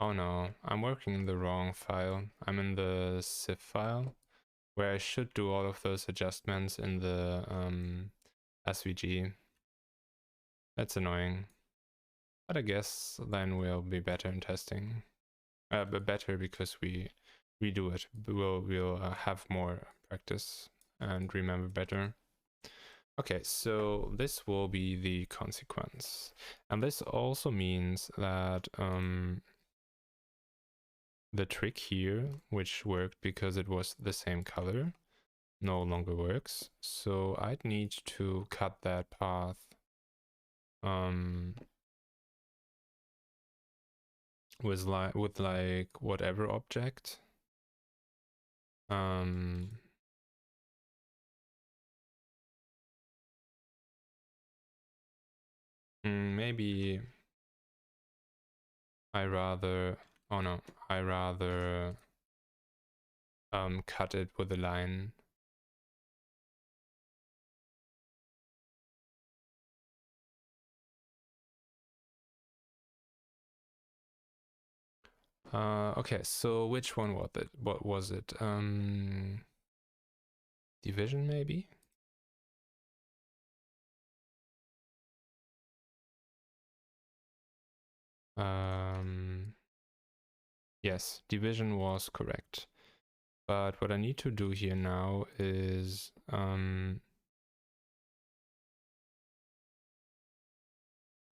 Oh no, I'm working in the wrong file. I'm in the SIF file, where I should do all of those adjustments in the SVG. That's annoying. But I guess then we'll be better in testing. But better because we redo it. We'll have more practice and remember better. Okay, so this will be the consequence. And this also means that the trick here, which worked because it was the same color, no longer works. So I'd need to cut that path with like whatever object. Maybe I rather cut it with a line. Okay, so which one was it? What was it? Division maybe? Yes, division was correct. But what I need to do here now is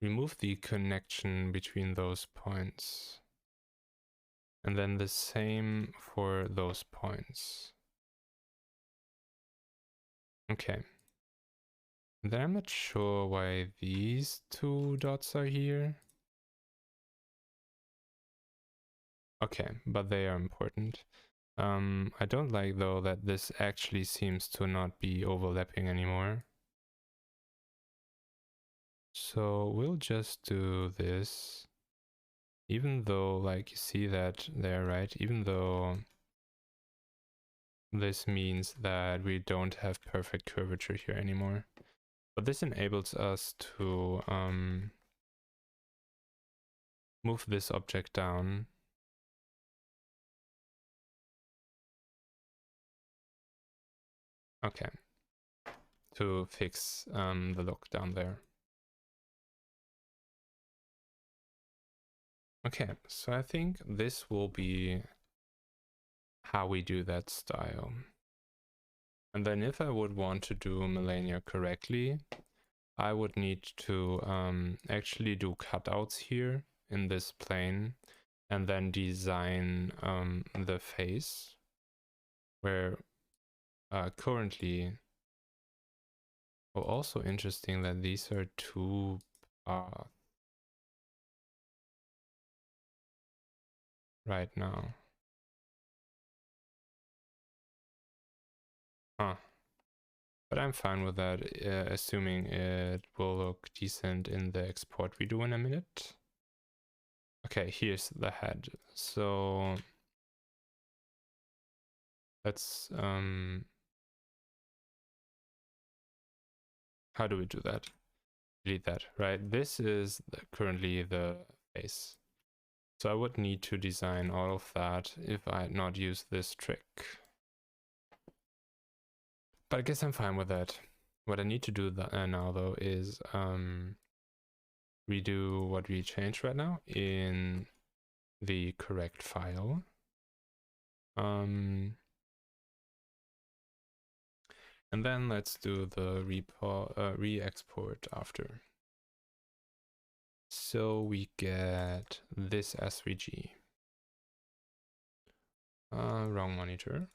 remove the connection between those points. And then the same for those points. Okay. Then I'm not sure why these two dots are here. Okay, but they are important. I don't like though that this actually seems to not be overlapping anymore. So we'll just do this. Even though, like, you see that there, right? Even though this means that we don't have perfect curvature here anymore. But this enables us to move this object down. Okay. To fix the look down there. Okay, so I think this will be how we do that style. And then if I would want to do Malenia correctly, I would need to actually do cutouts here in this plane and then design the face where currently, oh, also interesting that these are two paths right now. Huh. But I'm fine with that, assuming it will look decent in the export we do in a minute. Okay, here's the head. So let's how do we do that? Delete that, right? This is currently the face. So I would need to design all of that if I had not used this trick. But I guess I'm fine with that. What I need to do now though is redo what we changed right now in the correct file. And then let's do the re-export after. So we get this SVG. Wrong monitor.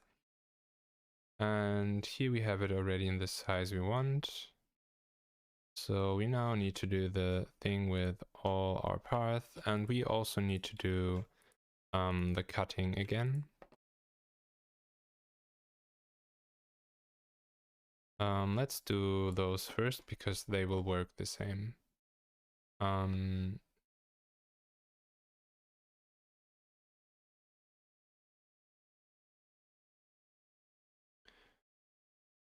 And here we have it already in the size we want. So we now need to do the thing with all our paths, and we also need to do the cutting again. Let's do those first because they will work the same.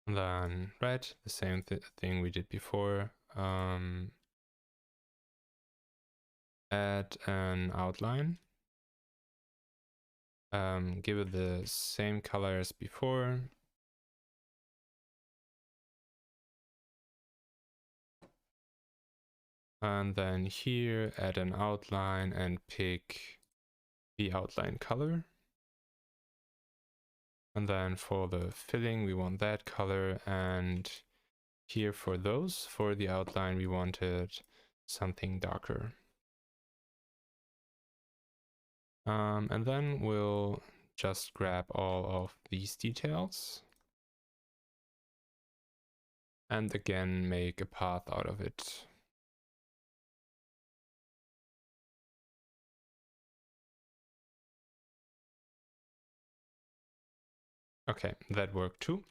Then, right, the same thing we did before. Add an outline. Give it the same color as before. And then here, add an outline and pick the outline color. And then for the filling, we want that color, and Here for those, for the outline, we wanted something darker. And then we'll just grab all of these details and again make a path out of it. Okay, that worked too.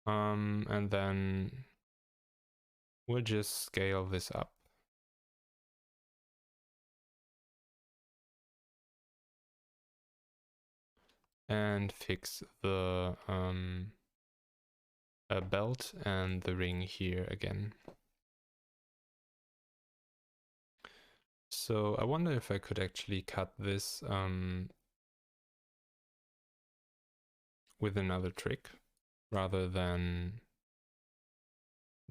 And then we'll just scale this up. And fix the belt and the ring here again. So I wonder if I could actually cut this with another trick rather than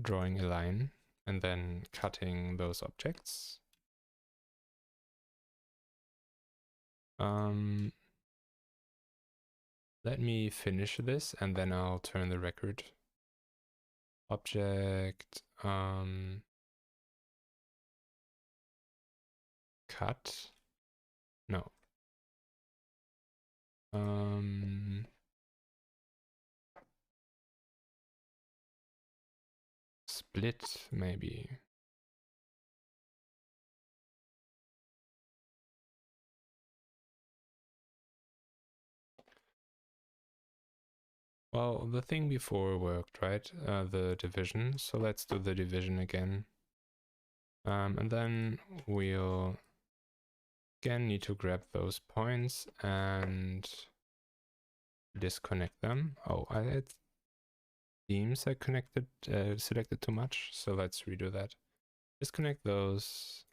drawing a line and then cutting those objects. Let me finish this and then I'll turn the record. Object, cut, no. Split, maybe. Well, the thing before worked, right? The division. So let's do the division again. And then we'll again need to grab those points and disconnect them. Oh, I had themes I selected too much. So let's redo that. Disconnect those.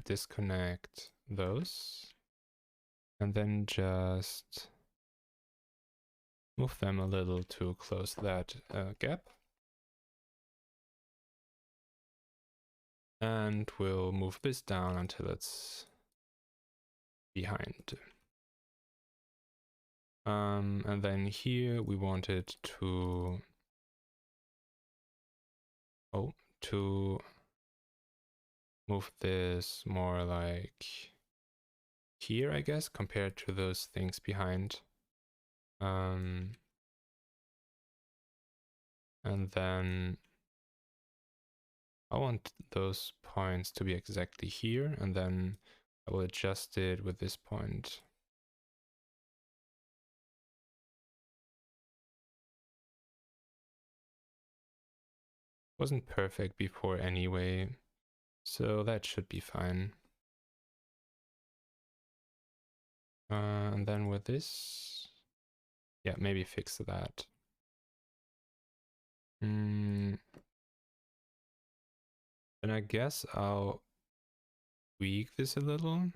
Disconnect those. And then just move them a little to close that gap. And we'll move this down until it's behind. And then here we wanted to move this more like here, I guess, compared to those things behind. And then I want those points to be exactly here, and then I will adjust it with this point. Wasn't perfect before anyway, so that should be fine. And then with this, yeah, maybe fix that. Then I guess I'll tweak this a little,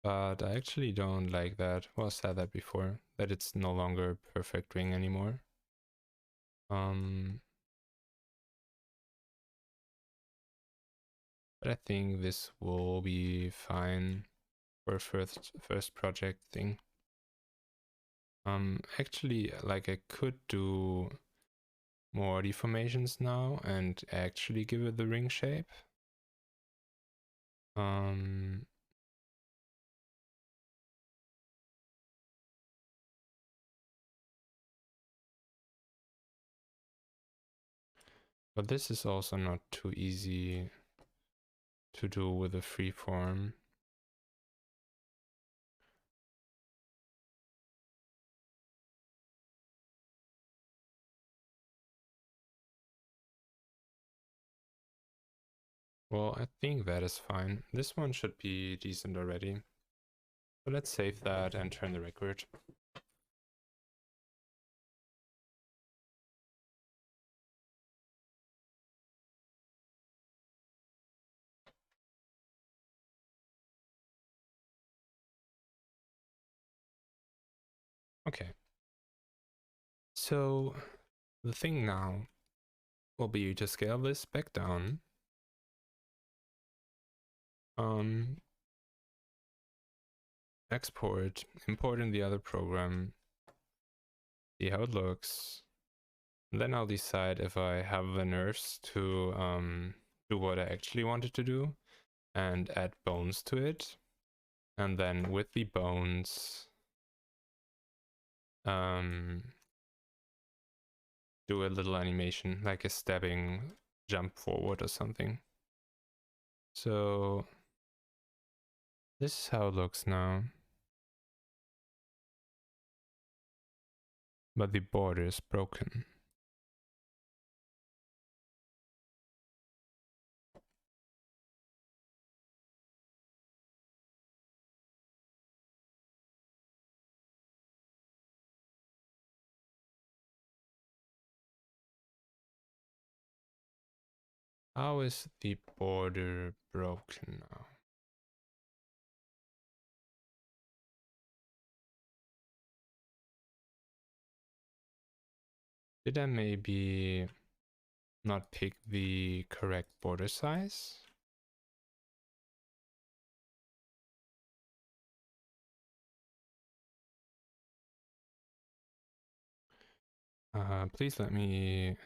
but I actually don't like that. Well, I said that before, that it's no longer a perfect ring anymore. But I think this will be fine for a first project thing. Actually, like I could do more deformations now and actually give it the ring shape. But this is also not too easy to do with a freeform. Well, I think that is fine. This one should be decent already. So let's save that and turn the record. Okay. So the thing now will be to scale this back down. Export, import in the other program, see how it looks. And then I'll decide if I have the nerves to do what I actually wanted to do and add bones to it. And then with the bones, do a little animation, like a stabbing jump forward or something. So this is how it looks now. But the border is broken. How is the border broken now? Did I maybe not pick the correct border size? Please let me,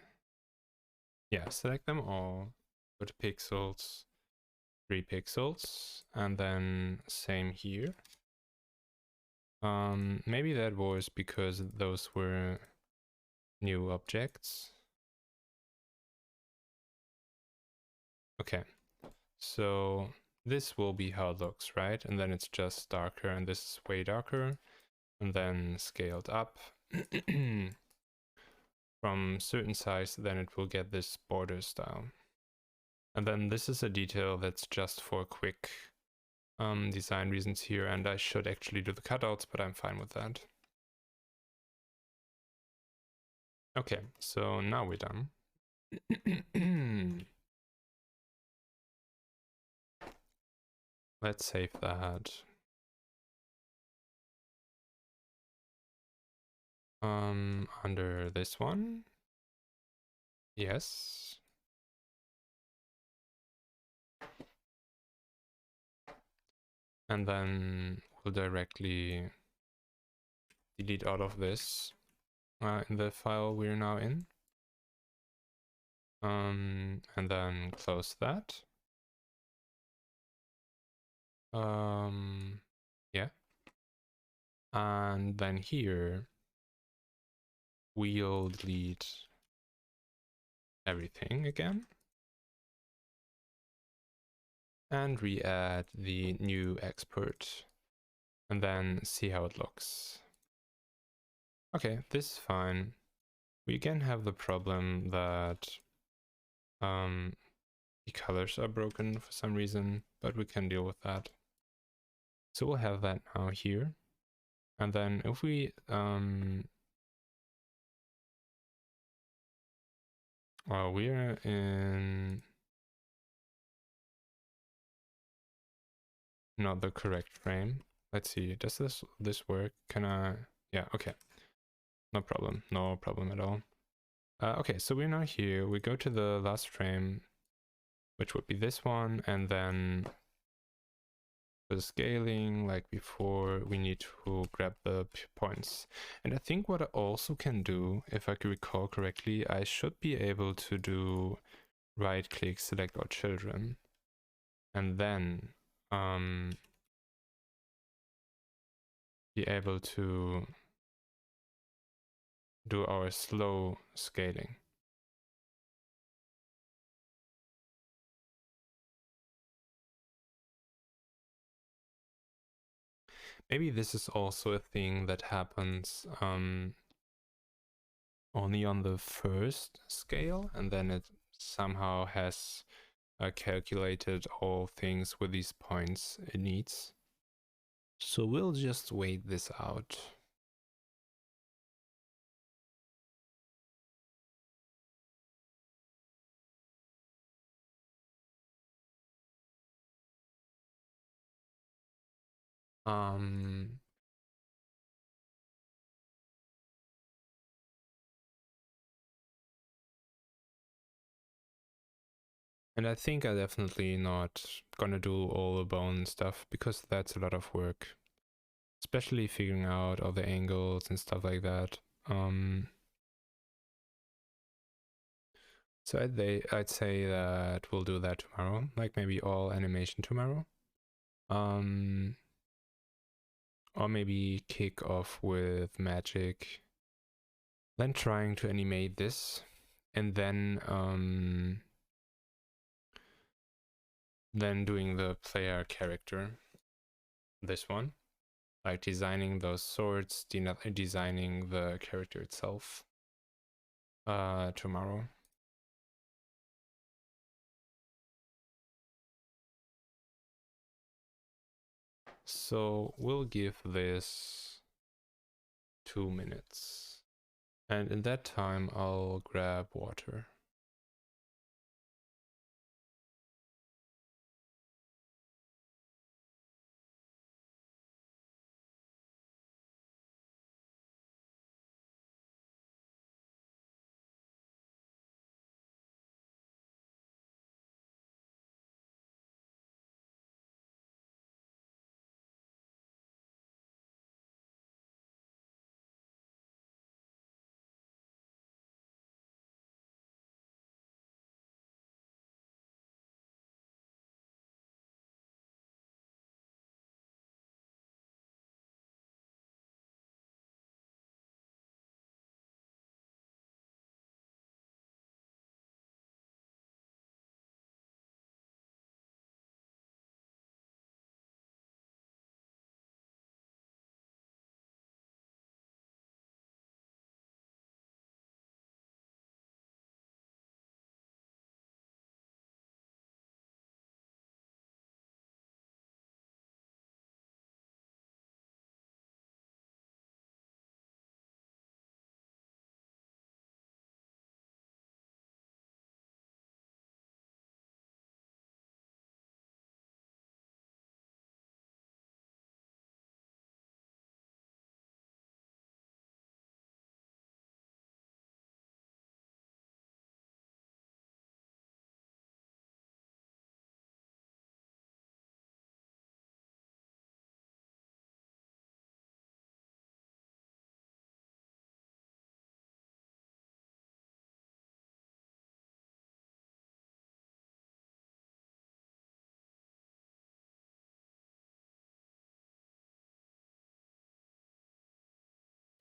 yeah, select them all, go to pixels, 3 pixels, and then same here. Maybe that was because those were new objects. Okay, so this will be how it looks, right? And then it's just darker, and this is way darker, and then scaled up. From certain size, then it will get this border style. And then this is a detail that's just for quick design reasons here, and I should actually do the cutouts, but I'm fine with that. Okay, so now we're done. Let's save that. Under this one. Yes. And then we'll directly delete all of this in the file we're now in. And then close that. Yeah. And then here, we'll delete everything again. And re-add the new export. And then see how it looks. Okay, this is fine. We again have the problem that the colors are broken for some reason, but we can deal with that. So we'll have that now here. And then if we well, we're in not the correct frame. Let's see, does this work? Can I? Yeah, okay. No problem at all. Okay, so we're now here. We go to the last frame, which would be this one, and then for the scaling, like before, we need to grab the points. And I think what I also can do, if I can recall correctly, I should be able to do right click, select all children, and then be able to do our slow scaling. Maybe this is also a thing that happens only on the first scale, and then it somehow has calculated all things with these points it needs. So we'll just wait this out. And I think I'm definitely not gonna do all the bone stuff because that's a lot of work. Especially figuring out all the angles and stuff like that. So I'd say that we'll do that tomorrow, like maybe all animation tomorrow. Or maybe kick off with magic, then trying to animate this, and then doing the player character, this one, like designing those swords, designing the character itself tomorrow. So we'll give this 2 minutes. And in that time, I'll grab water.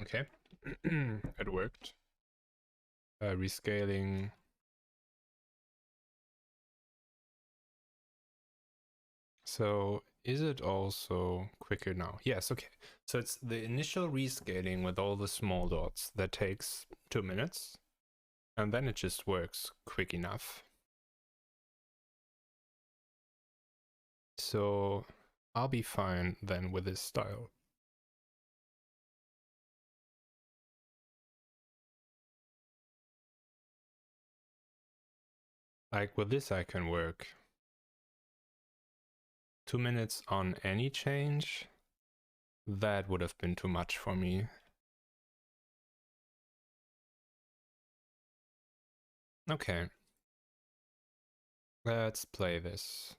Okay, it worked. Rescaling. So is it also quicker now? Yes, okay. So it's the initial rescaling with all the small dots that takes 2 minutes, and then it just works quick enough. So I'll be fine then with this style. Like with this I can work. 2 minutes on any change? That would have been too much for me. Okay. Let's play this.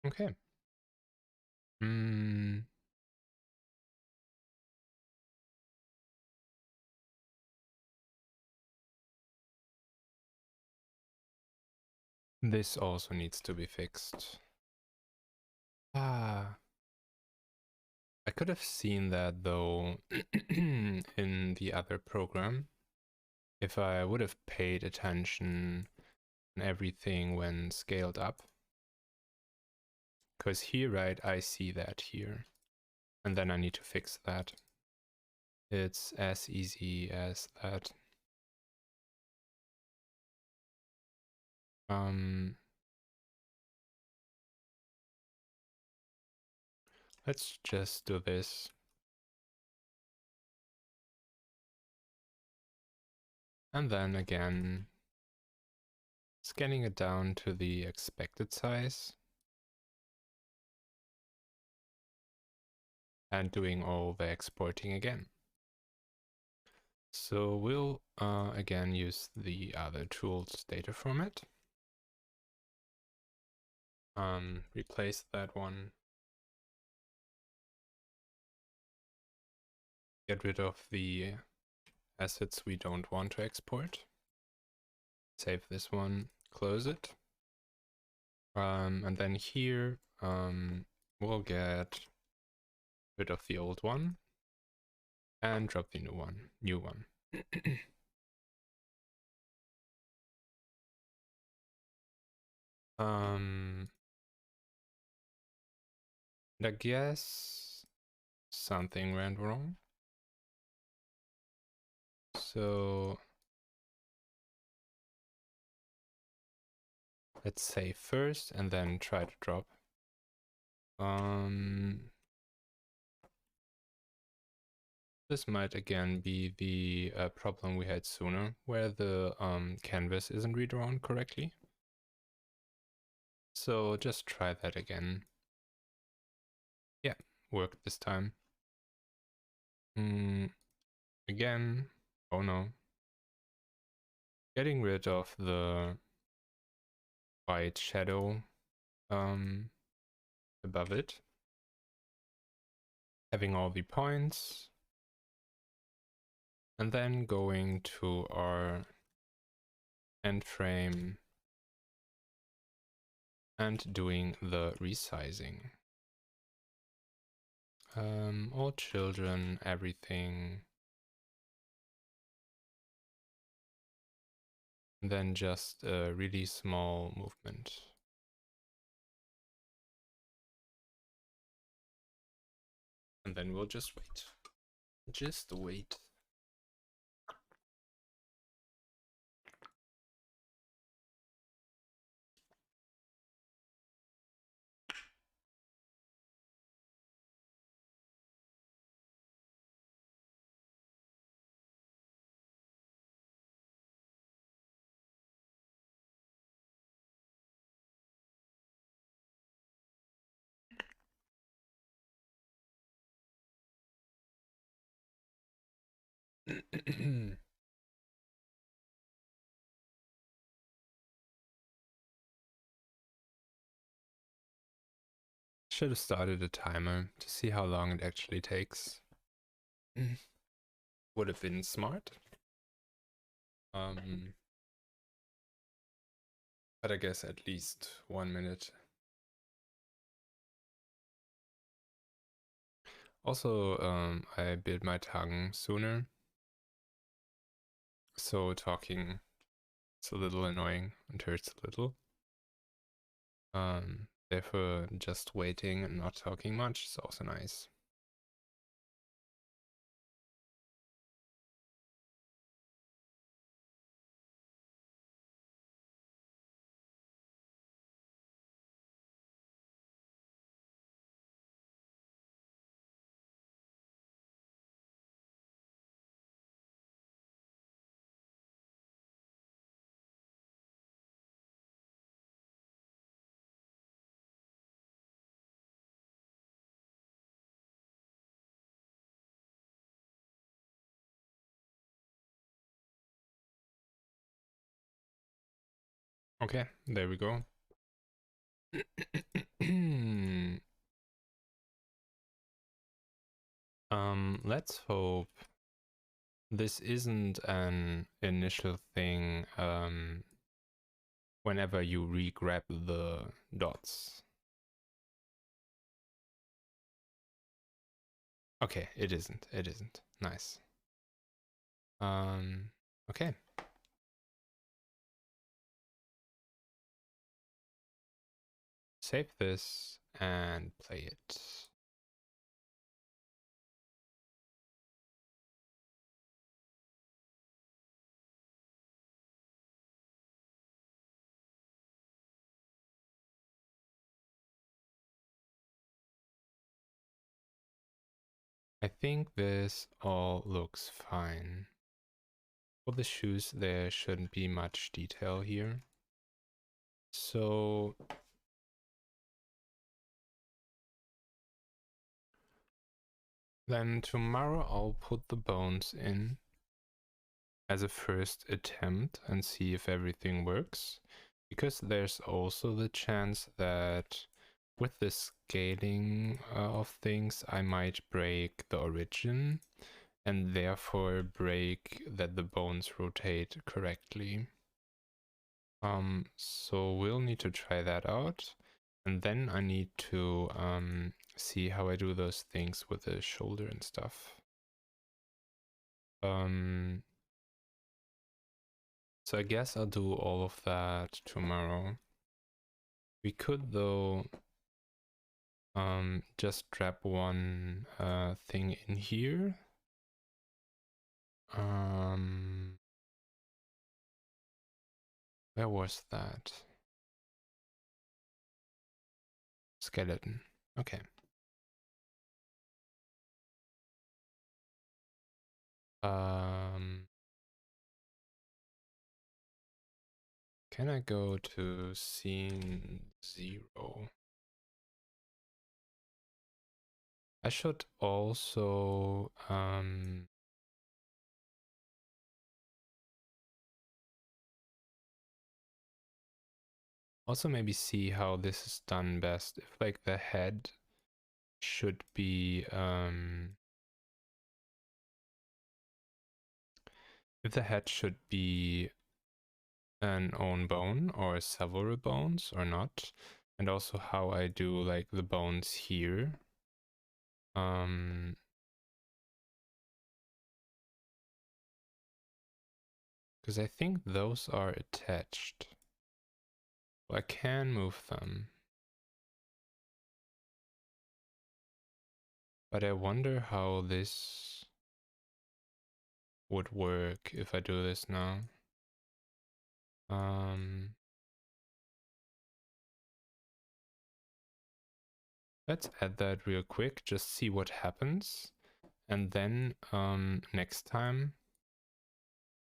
Okay. This also needs to be fixed. I could have seen that though in the other program if I would have paid attention on everything when scaled up. Because here, right, I see that here. And then I need to fix that. It's as easy as that. Let's just do this. And then again, scanning it down to the expected size. And doing all the exporting again. So we'll again use the other tool's data format. Replace that one. Get rid of the assets we don't want to export. Save this one, close it. And then here, we'll get rid of the old one and drop the new one. I guess something went wrong. So let's save first and then try to drop. This might again be the problem we had sooner, where the canvas isn't redrawn correctly. So just try that again. Yeah, worked this time. Again, oh no. Getting rid of the white shadow above it. Having all the points. And then going to our end frame and doing the resizing. All children, everything. And then just a really small movement. And then we'll just wait. Just wait. Should have started a timer to see how long it actually takes. Would have been smart. But I guess at least 1 minute. Also, I bit my tongue sooner. So talking is a little annoying and hurts a little. Therefore, just waiting and not talking much is also nice. Okay, there we go. Let's hope this isn't an initial thing whenever you re-grab the dots. Okay, it isn't. It isn't. Nice. Okay. Save this and play it. I think this all looks fine. For the shoes, there shouldn't be much detail here. So then tomorrow I'll put the bones in as a first attempt and see if everything works. Because there's also the chance that with the scaling of things, I might break the origin and therefore break that the bones rotate correctly. So we'll need to try that out. And then I need to see how I do those things with the shoulder and stuff. So I guess I'll do all of that tomorrow. We could though just drop one thing in here. Where was that? Skeleton. Okay. Can I go to scene 0? I should also maybe see how this is done best. If like the head should be an own bone or several bones or not, and also how I do like the bones here. Because I think those are attached. Well, I can move them. But I wonder how this would work if I do this now. Let's add that real quick, just see what happens. And then next time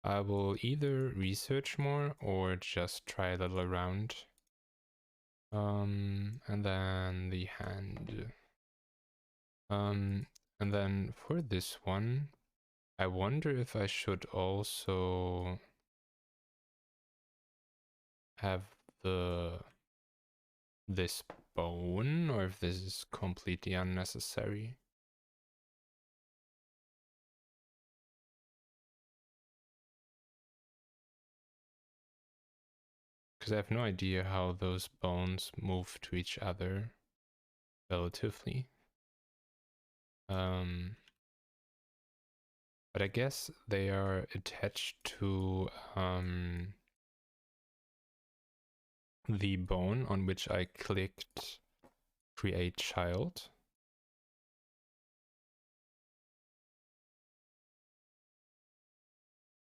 I will either research more or just try a little around. And then the hand. And then for this one, I wonder if I should also have this bone or if this is completely unnecessary. Because I have no idea how those bones move to each other relatively. But I guess they are attached to the bone on which I clicked create child.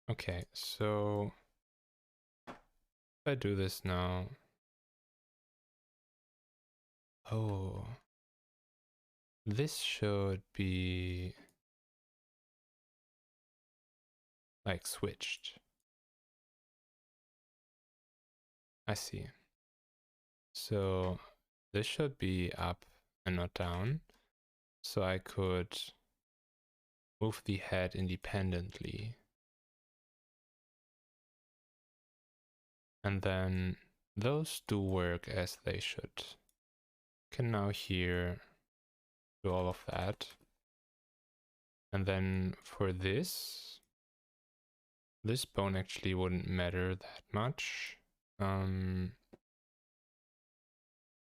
Okay, so if I do this now. Oh, this should be like switched. I see. So this should be up and not down. So I could move the head independently. And then those do work as they should. Can now here do all of that. And then for this bone actually wouldn't matter that much.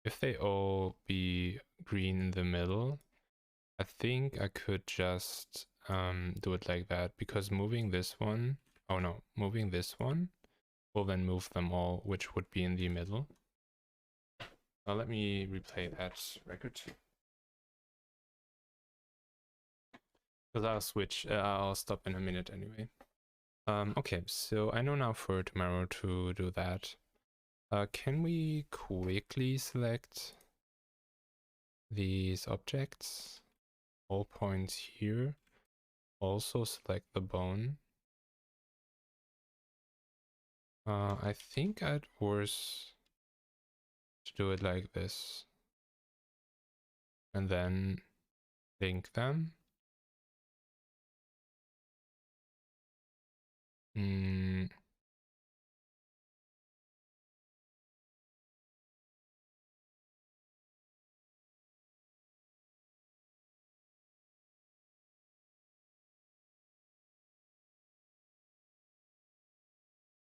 If they all be green in the middle, I think I could just do it like that, because moving this one will then move them all, which would be in the middle. Let me replay that record. Because I'll stop in a minute anyway. Okay, so I know now for tomorrow to do that. Can we quickly select these objects? All points here. Also select the bone. I think I'd worse to do it like this. And then link them.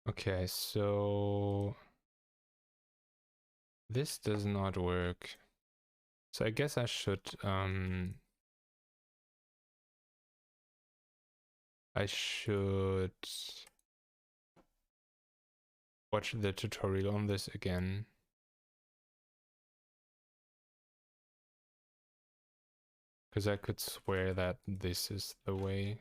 Okay, so this does not work. So I guess I should watch the tutorial on this again. Because I could swear that this is the way.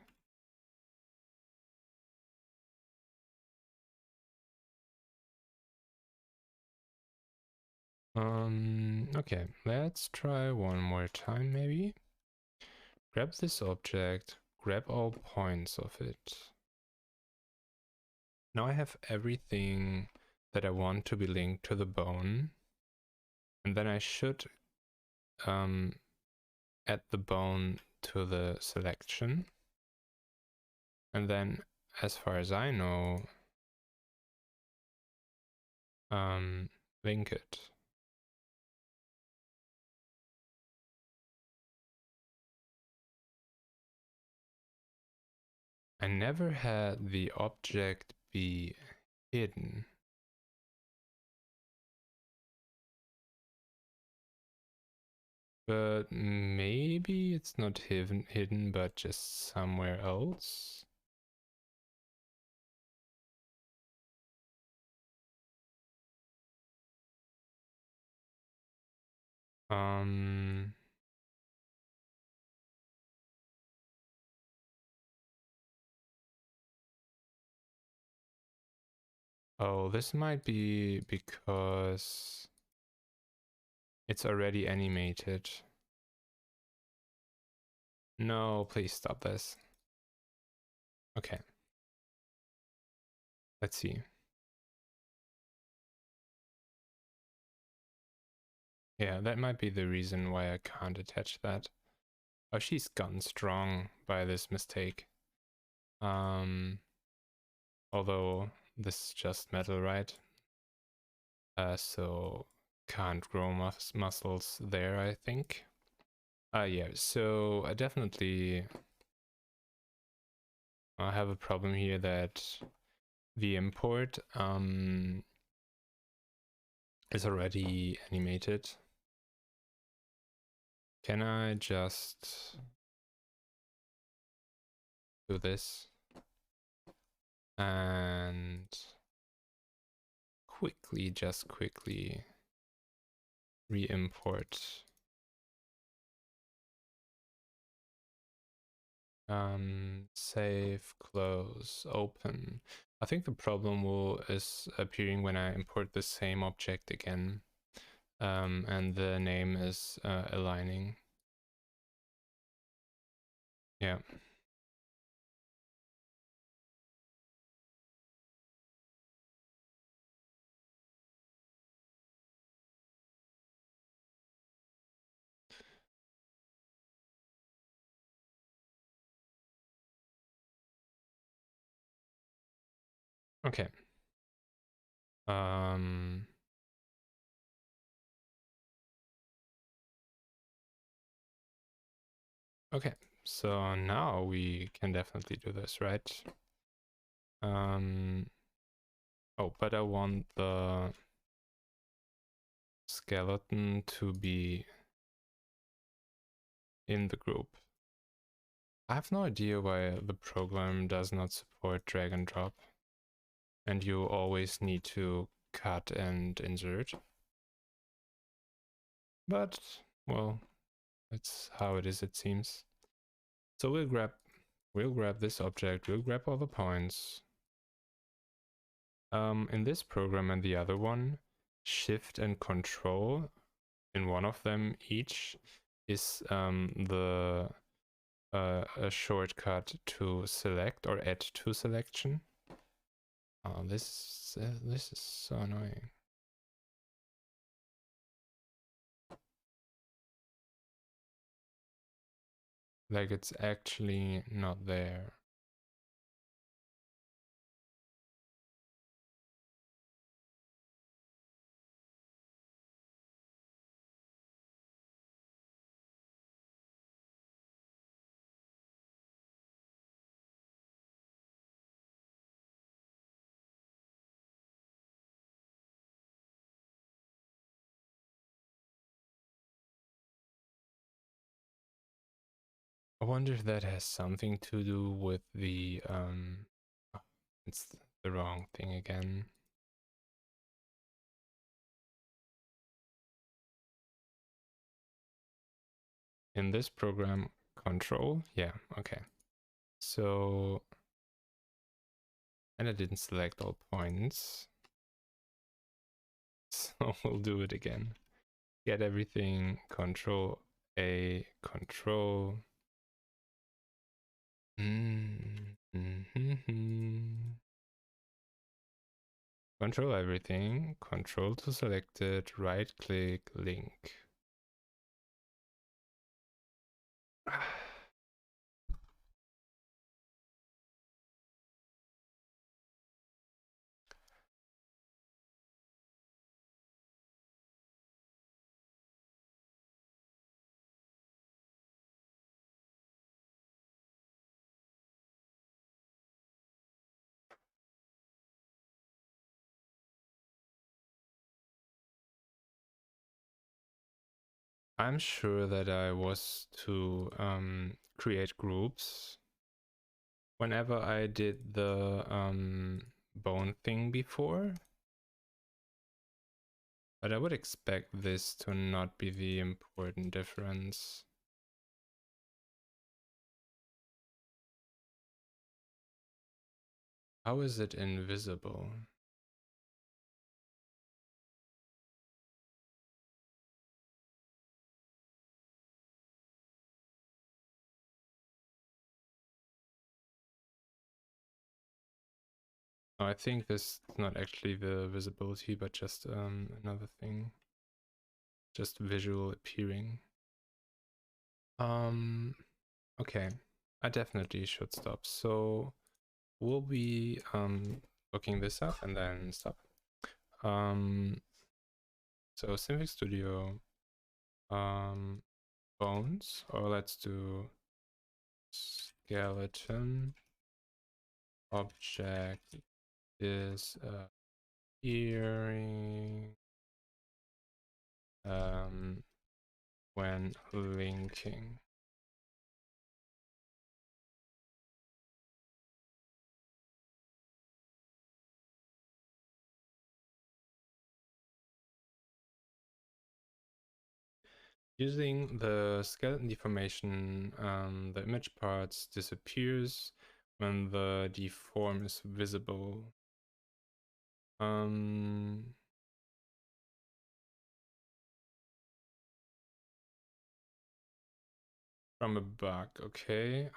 Okay, let's try one more time maybe. Grab this object, grab all points of it. Now I have everything that I want to be linked to the bone. And then I should add the bone to the selection. And then, as far as I know, link it. I never had the object be hidden. But maybe it's not hidden, but just somewhere else. Oh, this might be because it's already animated. No, please stop this. Okay. Let's see. Yeah, that might be the reason why I can't attach that. Oh, she's gotten strong by this mistake. Although this is just metal, right? So can't grow muscles there, I think. Yeah, so I definitely have a problem here that the import is already animated. Can I just do this and quickly re-import save, close, open. I think the problem is appearing when I import the same object again, and the name is aligning. Yeah. Okay. Okay, so now we can definitely do this, right? Oh, but I want the skeleton to be in the group. I have no idea why the program does not support drag and drop, and you always need to cut and insert. But, well, that's how it is, it seems. So we'll grab this object, we'll grab all the points. In this program and the other one, Shift and Control in one of them each is a shortcut to select or add to selection. Oh, this is so annoying. Like it's actually not there. I wonder if that has something to do with the oh, it's the wrong thing again. In this program, control, yeah, okay. So, and I didn't select all points. So we'll do it again. Get everything, control A, control. Control everything, control to select it, right click, link. I'm sure that I was to create groups whenever I did the bone thing before. But I would expect this to not be the important difference. How is it invisible? I think this is not actually the visibility, but just another thing. Just visual appearing. Okay. I definitely should stop. So we'll be looking this up and then stop. So Symphony Studio, bones, or let's do skeleton object is appearing when linking. Using the skeleton deformation, the image parts disappears when the deform is visible. From a bug, okay.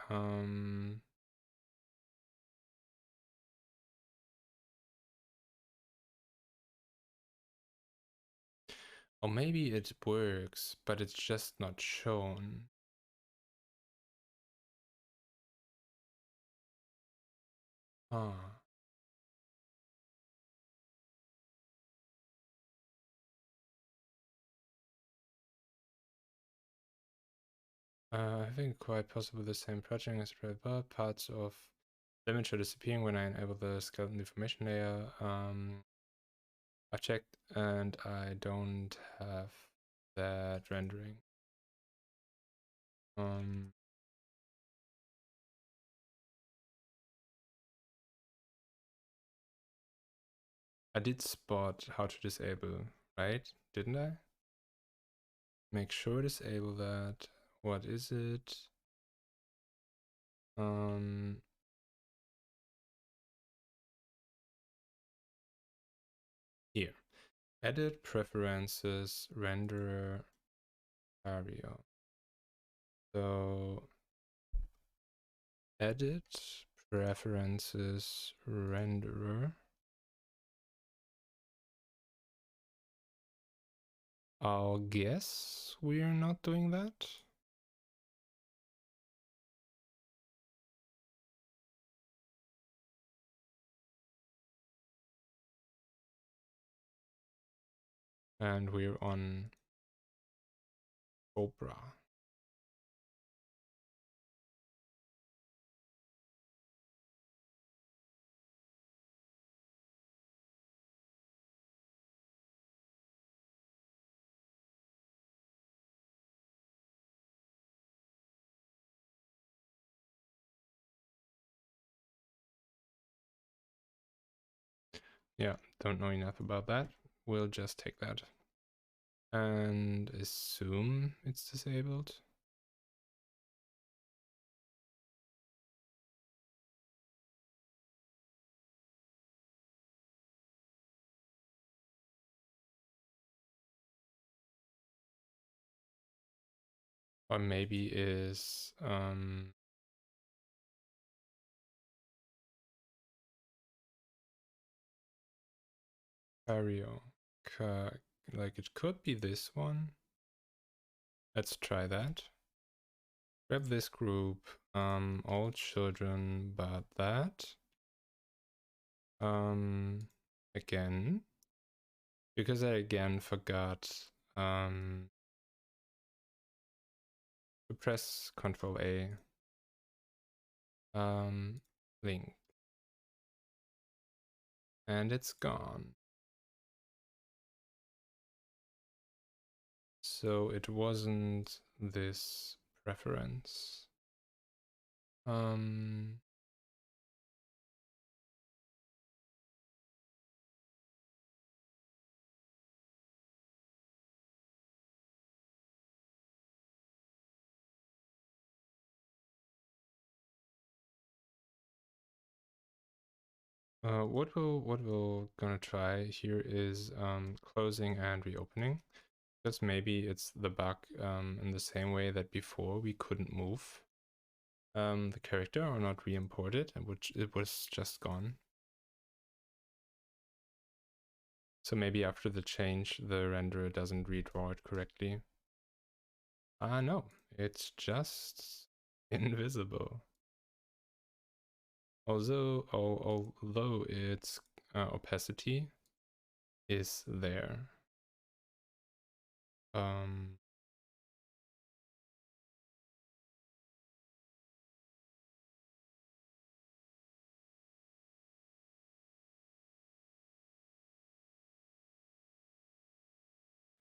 Or maybe it works, but it's just not shown. Ah. I think quite possibly the same project as Red parts of the image are disappearing when I enable the skeleton deformation layer. I checked and I don't have that rendering. I did spot how to disable, right? Didn't I? Make sure disable that. What is it? Here. Edit preferences renderer area. So edit preferences renderer. I'll guess we're not doing that. And we're on Cobra. Yeah, don't know enough about that. We'll just take that. And assume it's disabled. Or maybe is Vario. Like it could be this one. Let's try that. Grab this group, all children but that. Again, because I again forgot to press Control A. Link. And it's gone. So it wasn't this preference. What we're gonna try here is closing and reopening, because maybe it's the bug in the same way that before we couldn't move the character or not re-import it, and which it was just gone. So maybe after the change the renderer doesn't redraw it correctly. No, it's just invisible. Although its opacity is there.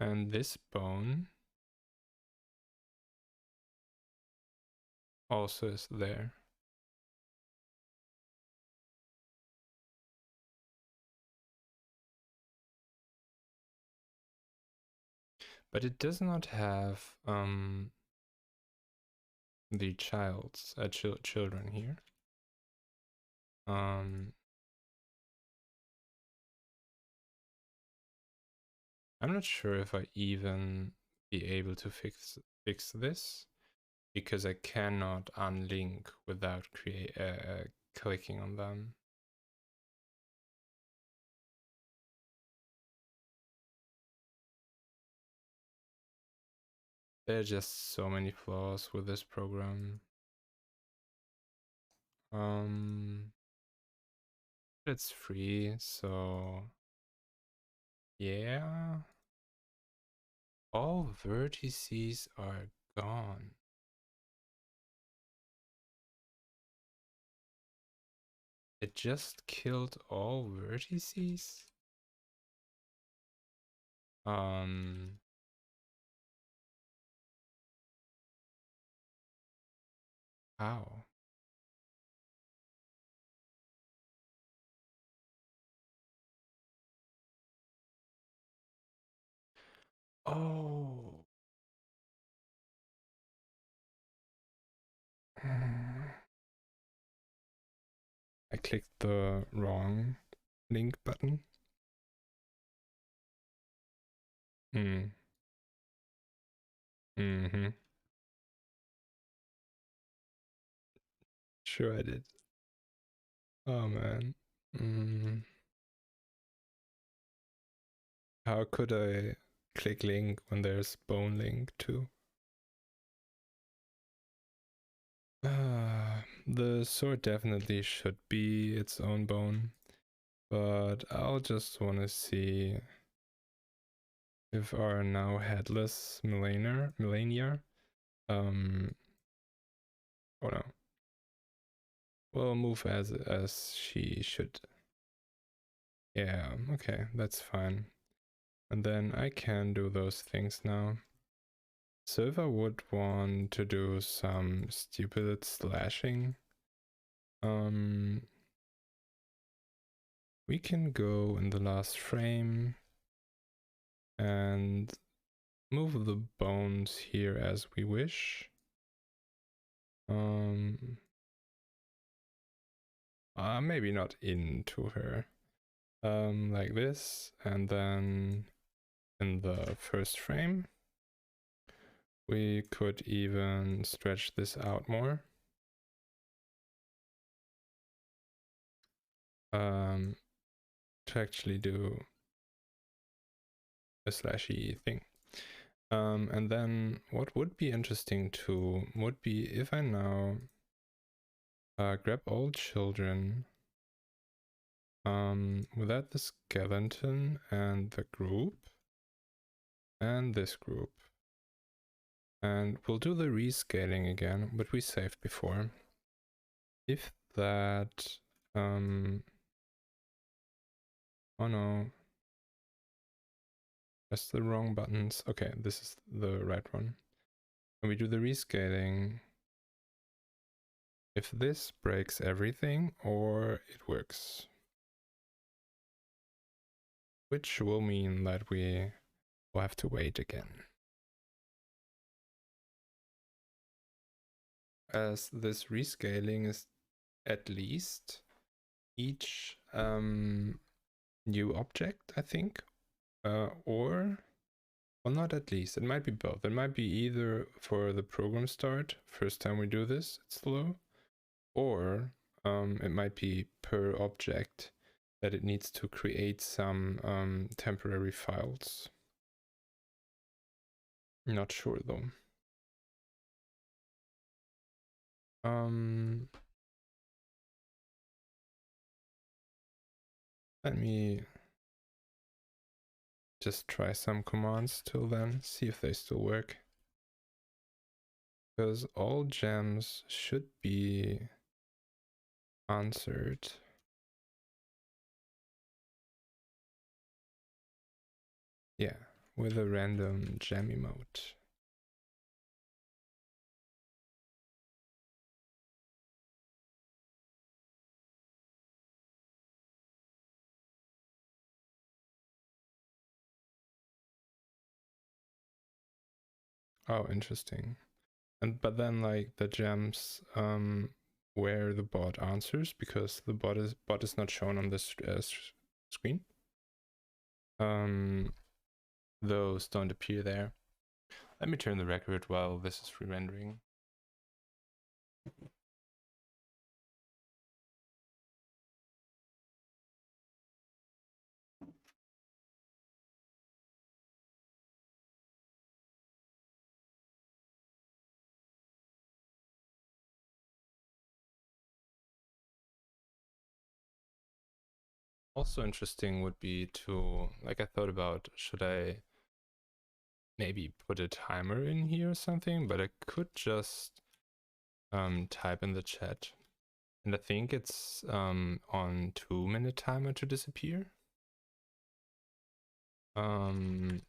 And this bone also is there. But it does not have the children here. I'm not sure if I even be able to fix this, because I cannot unlink without clicking on them. There are just so many flaws with this program. It's free, so yeah. All vertices are gone. It just killed all vertices? How? Oh. I clicked the wrong link button. Sure I did. Oh man. How could I click link when there's bone link too? The sword definitely should be its own bone, but I'll just want to see if our now headless Malenia, oh no, will move as she should. Yeah, okay, that's fine. And then I can do those things now. So if I would want to do some stupid slashing, we can go in the last frame and move the bones here as we wish. Maybe not into her. Like this, and then in the first frame, we could even stretch this out more. To actually do a slashy thing. And then what would be interesting too would be if I now grab all children without the skeleton and the group and this group. And we'll do the rescaling again, but we saved before. If that, oh no, that's the wrong buttons. Okay, this is the right one. When we do the rescaling, if this breaks everything or it works, which will mean that we will have to wait again. As this rescaling is at least each new object, I think, or, well, not at least, it might be both. It might be either for the program start, first time we do this, it's slow, or it might be per object that it needs to create some temporary files. Not sure though. Let me just try some commands till then, see if they still work. Because all gems should be answered. Yeah, with a random gem emote. Oh, interesting. But then like the gems where the bot answers, because the bot is not shown on this screen. Those don't appear there. Let me turn the record while this is re-rendering. Also interesting would be to, like, I thought about, should I maybe put a timer in here or something, but I could just type in the chat. And I think it's on 2-minute timer to disappear. So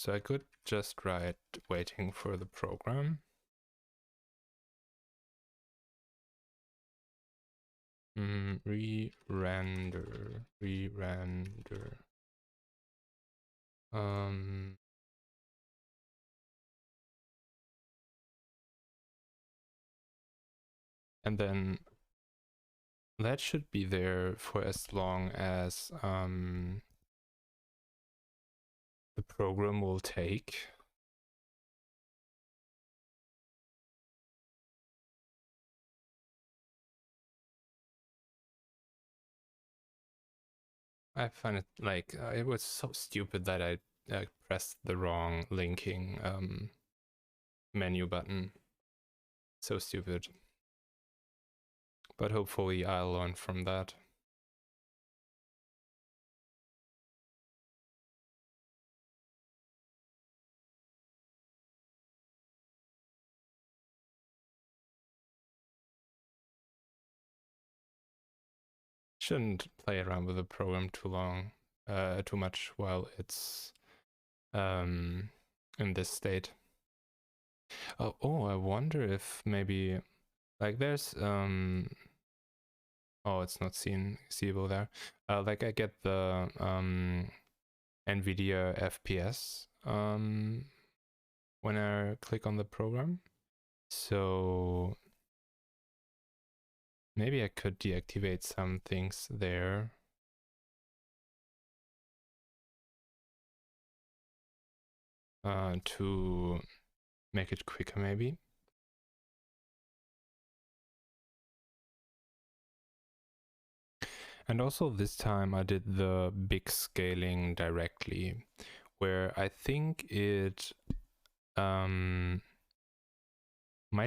I could just write waiting for the program. Re-render. And then that should be there for as long as the program will take. I find it like it was so stupid that I pressed the wrong linking menu button. So stupid. But hopefully I'll learn from that. Shouldn't play around with the program too much while it's in this state. Oh, I wonder if maybe like there's Oh, it's not seeable there. Like I get the NVIDIA FPS when I click on the program. So maybe I could deactivate some things there. To make it quicker maybe. And also this time I did the big scaling directly, where I think it might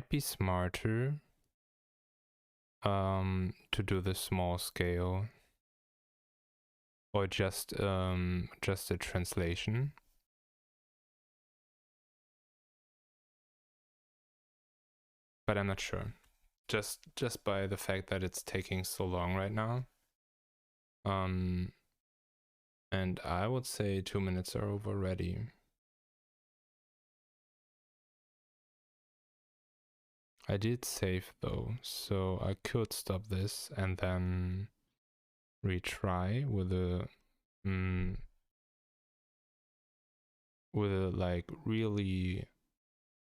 be smarter to do the small scale, or just a translation. But I'm not sure. Just by the fact that it's taking so long right now. And I would say 2 minutes are over already. I did save though, so I could stop this and then retry with a like really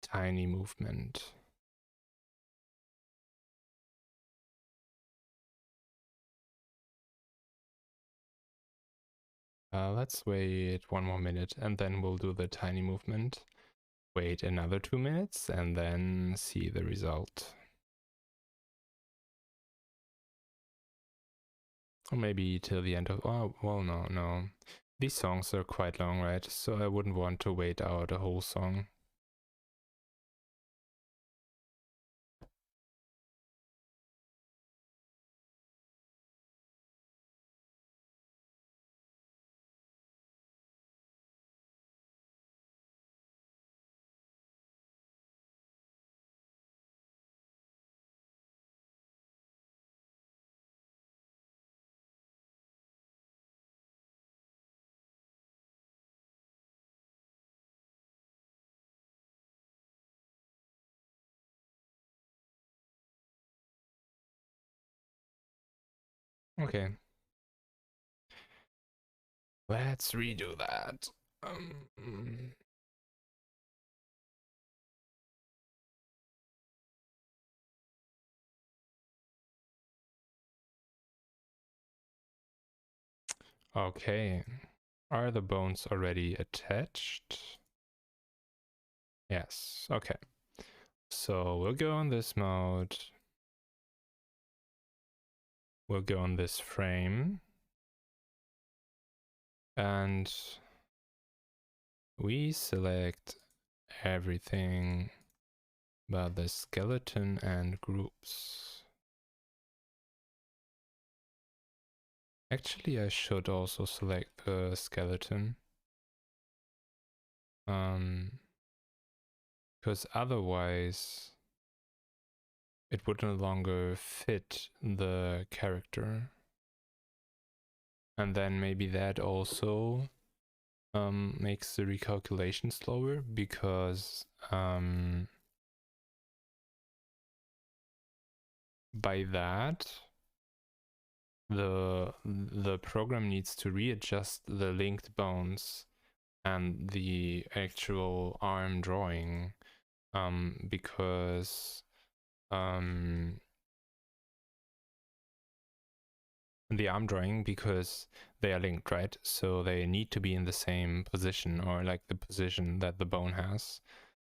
tiny movement. Let's wait 1 more minute and then we'll do the tiny movement. Wait another 2 minutes and then see the result. Or maybe till the end of... Oh, well, no. These songs are quite long, right? So I wouldn't want to wait out a whole song. Okay. Let's redo that. Okay. Are the bones already attached? Yes. Okay. So we'll go on this mode. We'll go on this frame. And we select everything but the skeleton and groups. Actually, I should also select the skeleton. Because otherwise it would no longer fit the character. And then maybe that also makes the recalculation slower, because by that the program needs to readjust the linked bones and the actual arm drawing, because the arm drawing, because they are linked, right? So they need to be in the same position, or like the position that the bone has.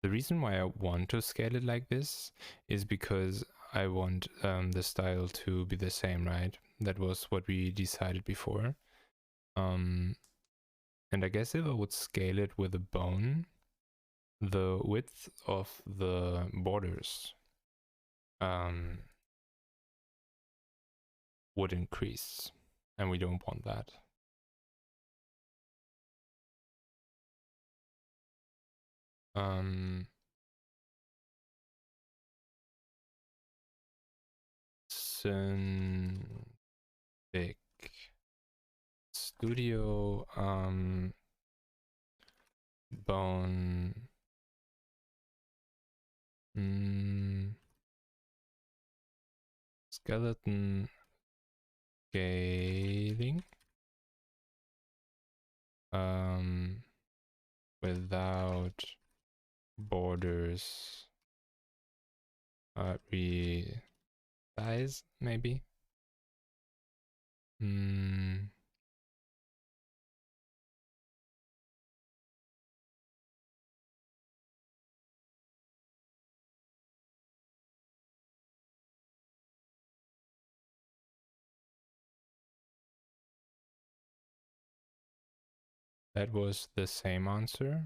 The reason why I want to scale it like this is because I want the style to be the same, right? That was what we decided before. And I guess if I would scale it with a bone, the width of the borders would increase, and we don't want that. Synthetic Studio bone skeleton scaling without borders resize maybe. That was the same answer.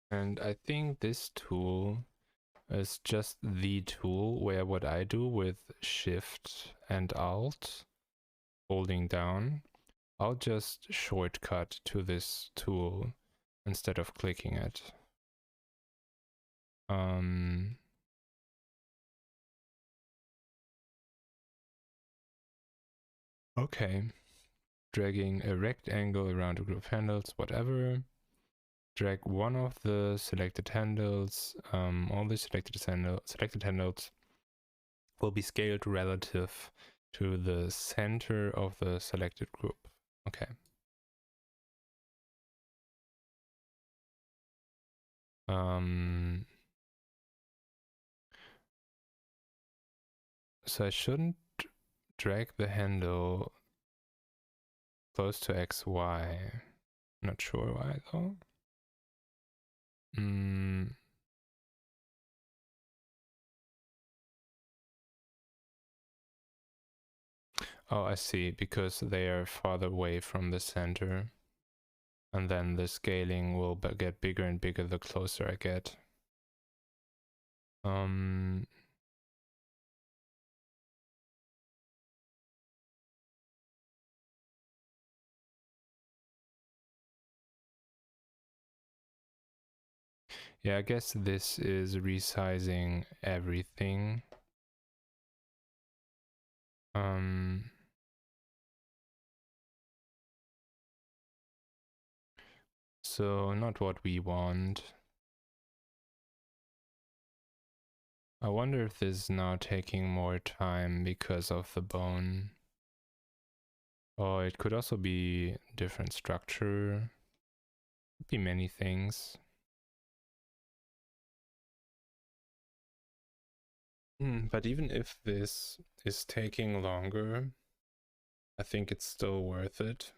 And I think this tool is just the tool where what I do with Shift and Alt, holding down, I'll just shortcut to this tool instead of clicking it. Okay. Dragging a rectangle around a group of handles, whatever. Drag one of the selected handles. All the selected handles will be scaled relative to the center of the selected group. Okay. So I shouldn't drag the handle close to XY. Not sure why though. Oh, I see, because they are farther away from the center. And then the scaling will get bigger and bigger the closer I get. Yeah, I guess this is resizing everything. So not what we want. I wonder if this is now taking more time because of the bone. Oh, it could also be different structure. Could be many things. But even if this is taking longer, I think it's still worth it.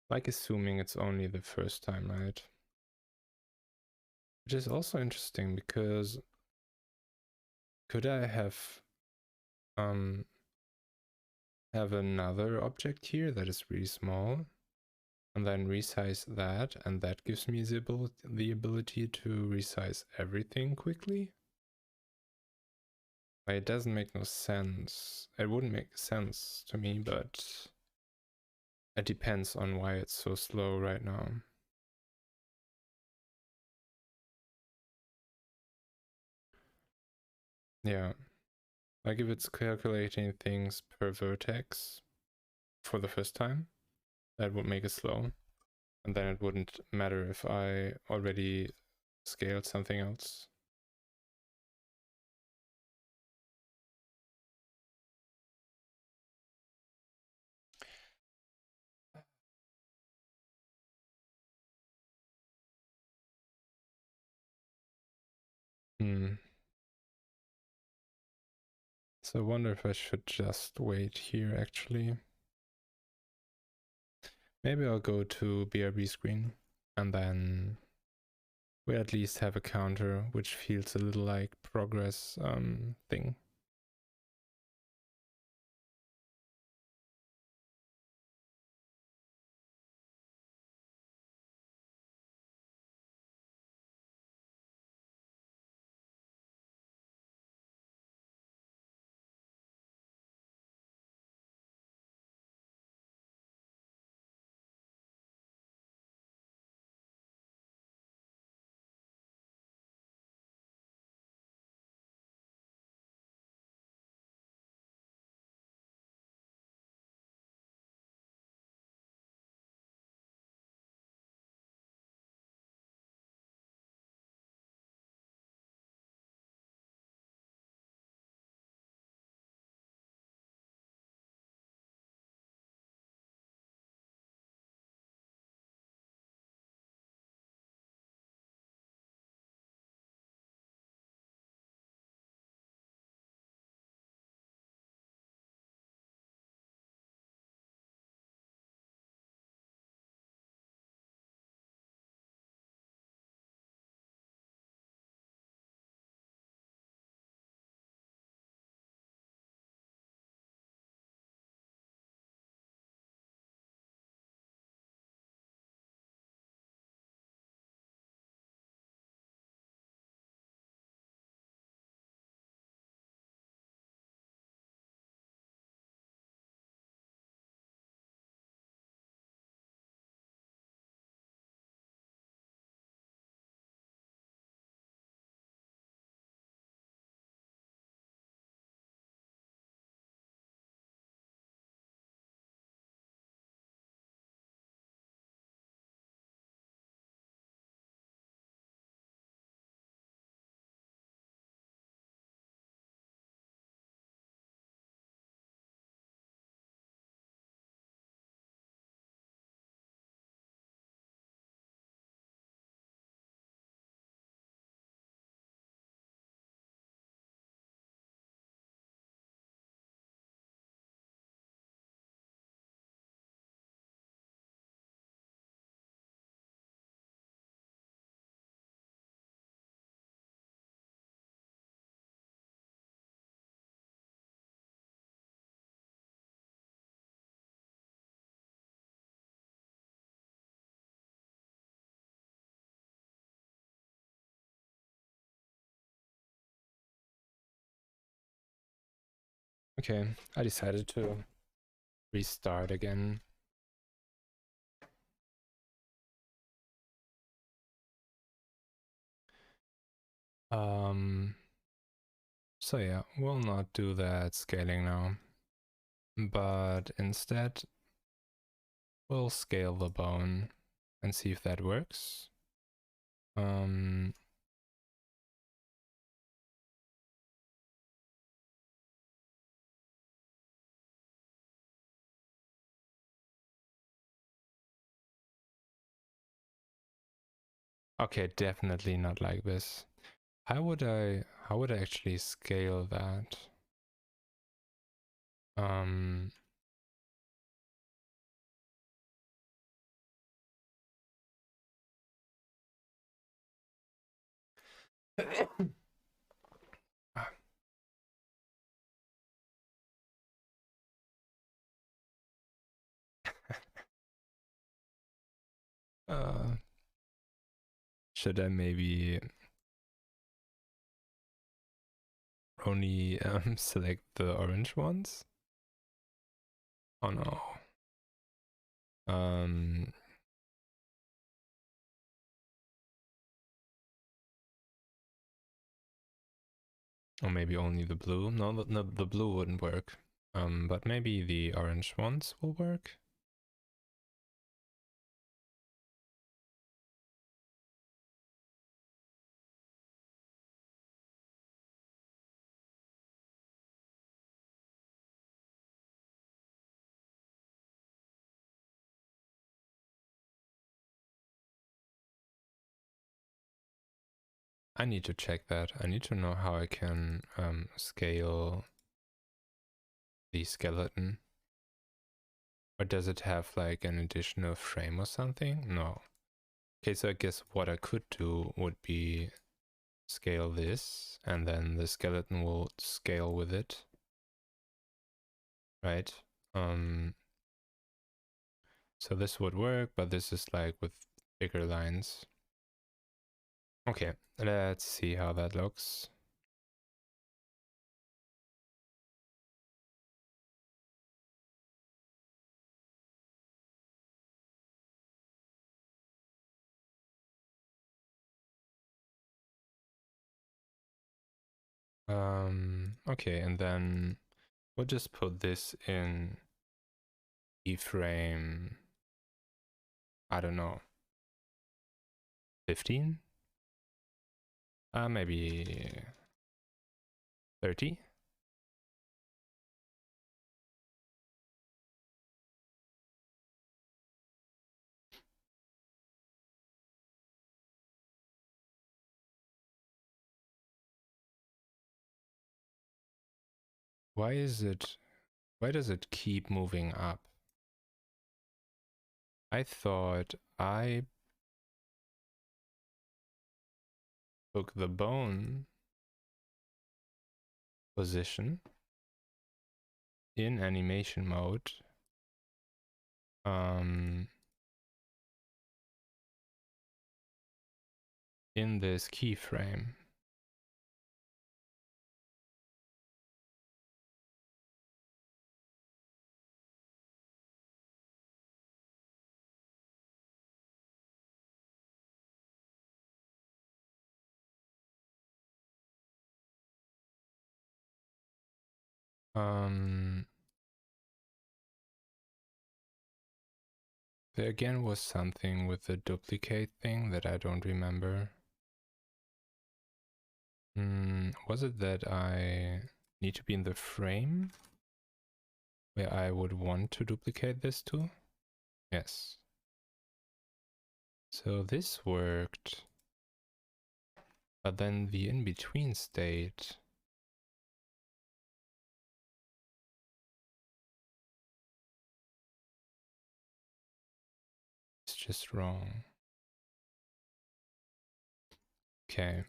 Like assuming it's only the first time, right? Which is also interesting because could I have another object here that is really small and then resize that, and that gives me the ability to resize everything quickly? Like, it doesn't make no sense. It wouldn't make sense to me, but it depends on why it's so slow right now. Yeah, like if it's calculating things per vertex for the first time, that would make it slow. And then it wouldn't matter if I already scaled something else. So I wonder if I should just wait here actually. Maybe I'll go to BRB screen and then we at least have a counter, which feels a little like progress thing. Okay, I decided to restart again. So yeah, we'll not do that scaling now, but instead we'll scale the bone and see if that works. Okay, definitely not like this. How would I actually scale that? Should I maybe only select the orange ones? Oh no. Or maybe only the blue. No, the blue wouldn't work. But maybe the orange ones will work. I need to check that. I need to know how I can scale the skeleton. Or does it have like an additional frame or something? No. Okay, so I guess what I could do would be scale this, and then the skeleton will scale with it. Right? So this would work, but this is like with bigger lines. Okay, let's see how that looks. Okay, and then we'll just put this in keyframe, I don't know, 15? Maybe 30? Why does it keep moving up? I thought I took the bone position in animation mode. In this keyframe. There again was something with the duplicate thing that I don't remember. Was it that I need to be in the frame where I would want to duplicate this to? Yes. So this worked, but then the in-between state is just wrong. Okay.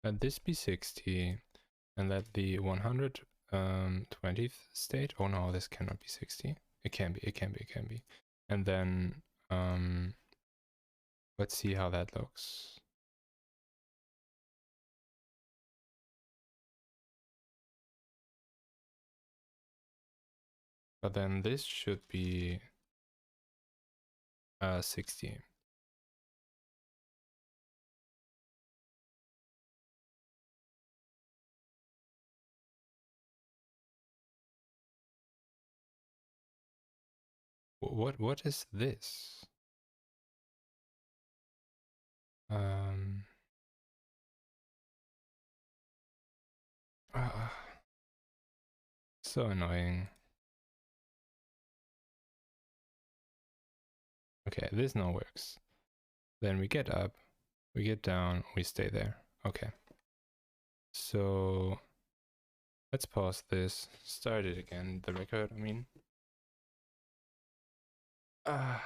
Let this be 60 and let the 120th state. Oh no, this cannot be 60. It can be. And then let's see how that looks. But then this should be 60. What is this? Um. So annoying. Okay, this now works. Then we get up, we get down, we stay there. Okay. So let's pause this, start it again, the record, I mean. I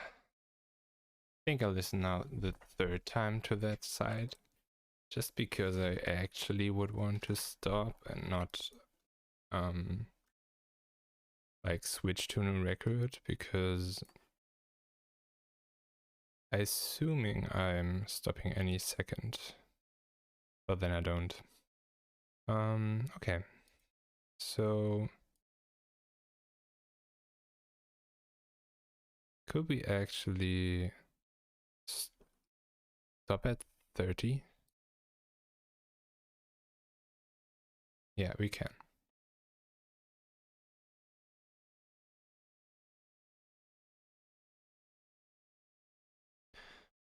think I'll listen now the third time to that side, just because I actually would want to stop and not like switch to a new record, because assuming I'm stopping any second, but then I don't. Okay. So could we actually stop at 30? Yeah, we can.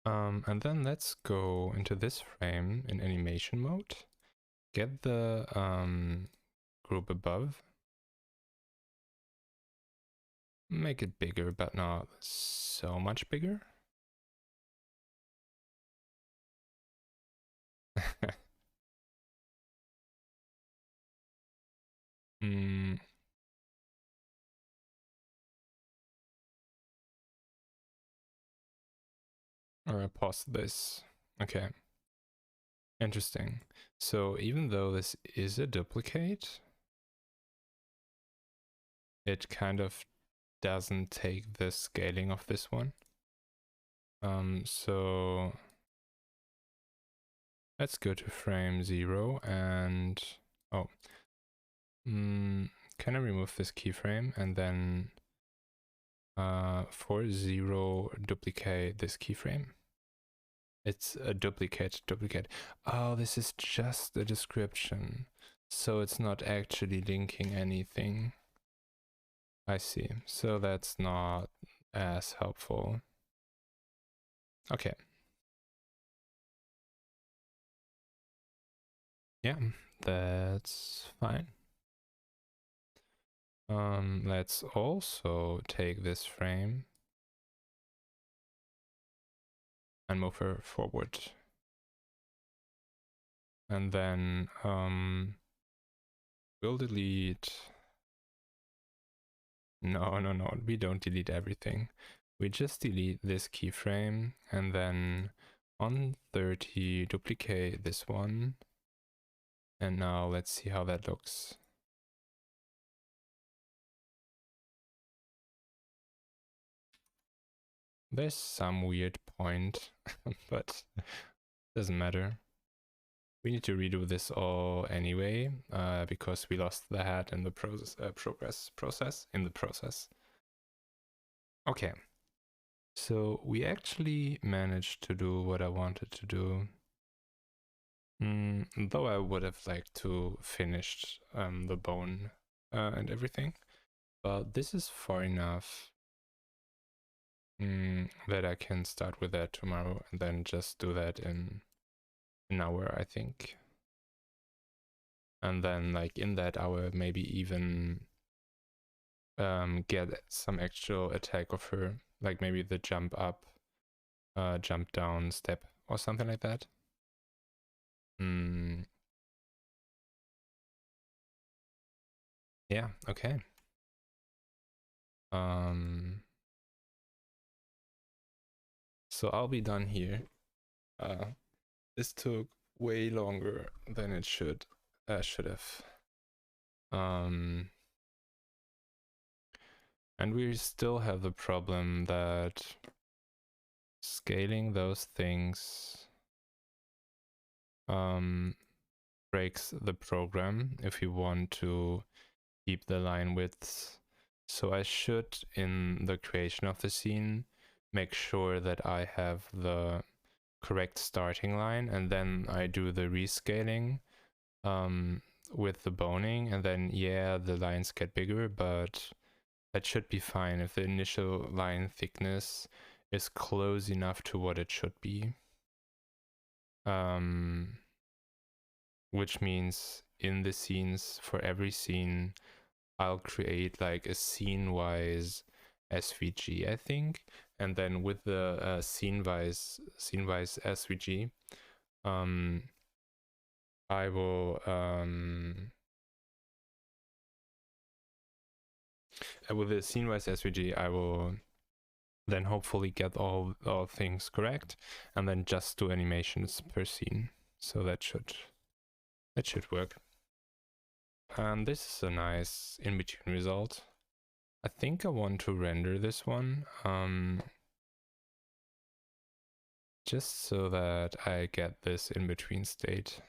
And then let's go into this frame in animation mode. Get the group above. Make it bigger, but not so much bigger. mm. Or I pause this. Okay. Interesting. So even though this is a duplicate, it kind of doesn't take the scaling of this one. So let's go to frame 0 and can I remove this keyframe and then for 0 duplicate this keyframe? It's a duplicate. Oh, this is just a description, so it's not actually linking anything. I see. So that's not as helpful. Okay. Yeah, that's fine. Let's also take this frame and move her forward. And then we'll delete. No, we don't delete everything. We just delete this keyframe and then on 30 duplicate this one. And now let's see how that looks. There's some weird point, but doesn't matter. We need to redo this all anyway, because we lost the hat in the process. Okay. So we actually managed to do what I wanted to do. Though I would have liked to finish the bone and everything. But this is far enough that I can start with that tomorrow and then just do that in an hour, I think. And then like in that hour, maybe even get some actual attack of her, like maybe the jump up, jump down step or something like that. Yeah, okay. So I'll be done here. This took way longer than it should have. And we still have the problem that scaling those things breaks the program if you want to keep the line widths So I should, in the creation of the scene, make sure that I have the correct starting line, and then I do the rescaling with the boning, and then yeah, the lines get bigger, but that should be fine if the initial line thickness is close enough to what it should be. Which means in the scenes, for every scene, I'll create like a scene-wise SVG, I think, and then with the scene-wise SVG, I will with the scene-wise SVG, I will then hopefully get all things correct, and then just do animations per scene. So that should work. And this is a nice in-between result. I think I want to render this one, just so that I get this in-between state.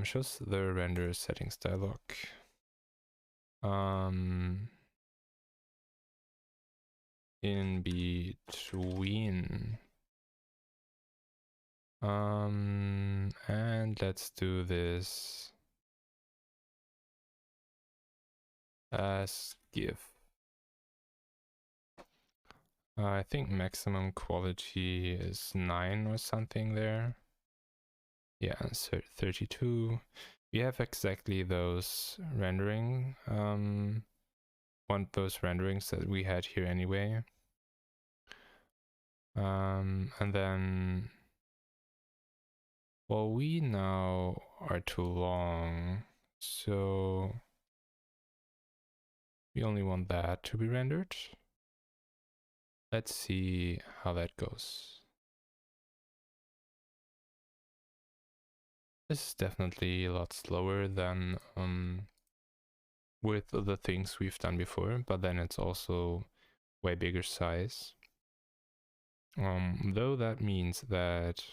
Shows the render settings dialog. In between. And let's do this as GIF. I think maximum quality is 9 or something there. Yeah, so 32. We have exactly those rendering. Want those renderings that we had here anyway. And then, well, we now are too long, so we only want that to be rendered. Let's see how that goes. This is definitely a lot slower than with the things we've done before, but then it's also way bigger size. Though that means that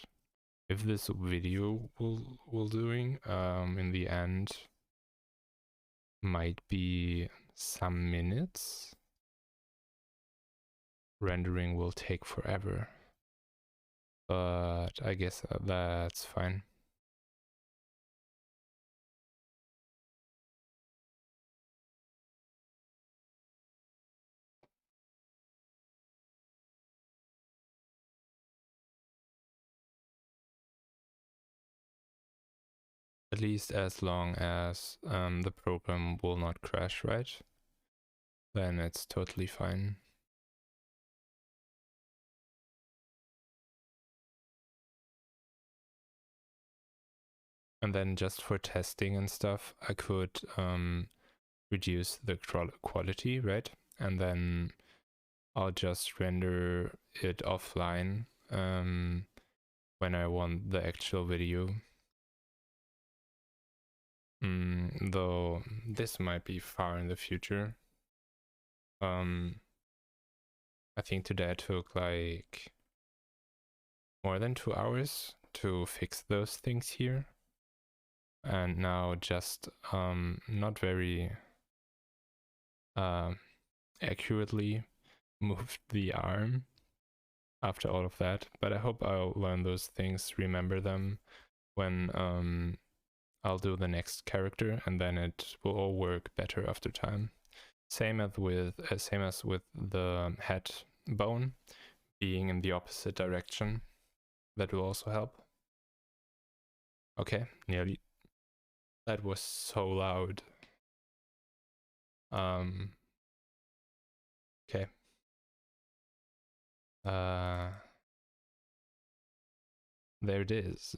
if this video will doing in the end might be some minutes, rendering will take forever, but I guess that's fine. At least as long as the program will not crash, right? Then it's totally fine. And then just for testing and stuff, I could reduce the quality, right? And then I'll just render it offline when I want the actual video. Though this might be far in the future. I think today I took like more than 2 hours to fix those things here. And now just not very accurately moved the arm after all of that, but I hope I'll learn those things, remember them when I'll do the next character, and then it will all work better after time. Same as with the head bone being in the opposite direction. That will also help. Okay, nearly. That was so loud. Okay. There it is.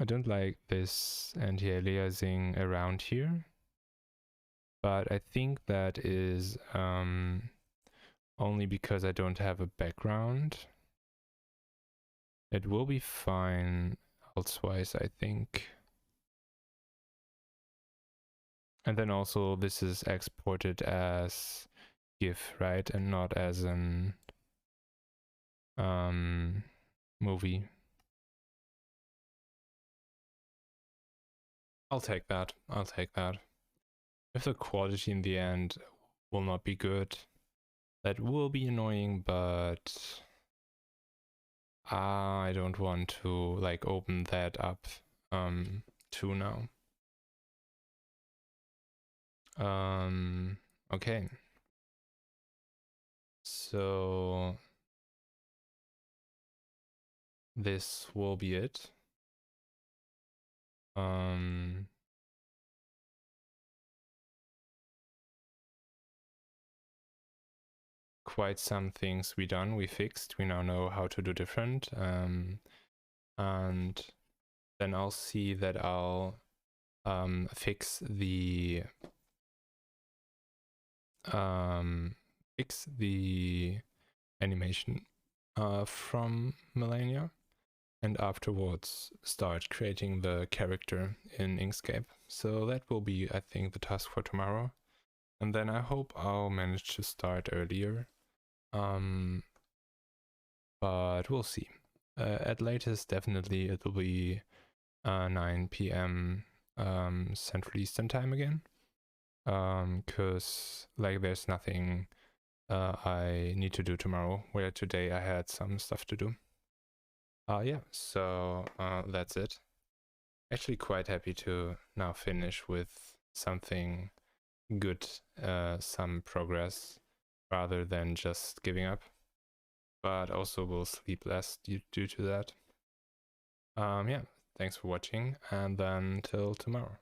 I don't like this anti-aliasing around here, but I think that is only because I don't have a background. It will be fine elsewise, I think. And then also this is exported as GIF, right? And not as an movie. I'll take that. I'll take that. If the quality in the end will not be good, that will be annoying, but I don't want to like open that up too now. Okay. So this will be it. Quite some things we fixed. We now know how to do different. And then I'll see that I'll fix the animation from Malenia, and afterwards start creating the character in Inkscape. So that will be, I think, the task for tomorrow. And then I hope I'll manage to start earlier. But we'll see. At latest, definitely it'll be 9 p.m. Central Eastern Time again. Because like there's nothing I need to do tomorrow, where today I had some stuff to do. Yeah, so that's it. Actually quite happy to now finish with something good, some progress, rather than just giving up. But also will sleep less due to that. Yeah, thanks for watching, and then till tomorrow.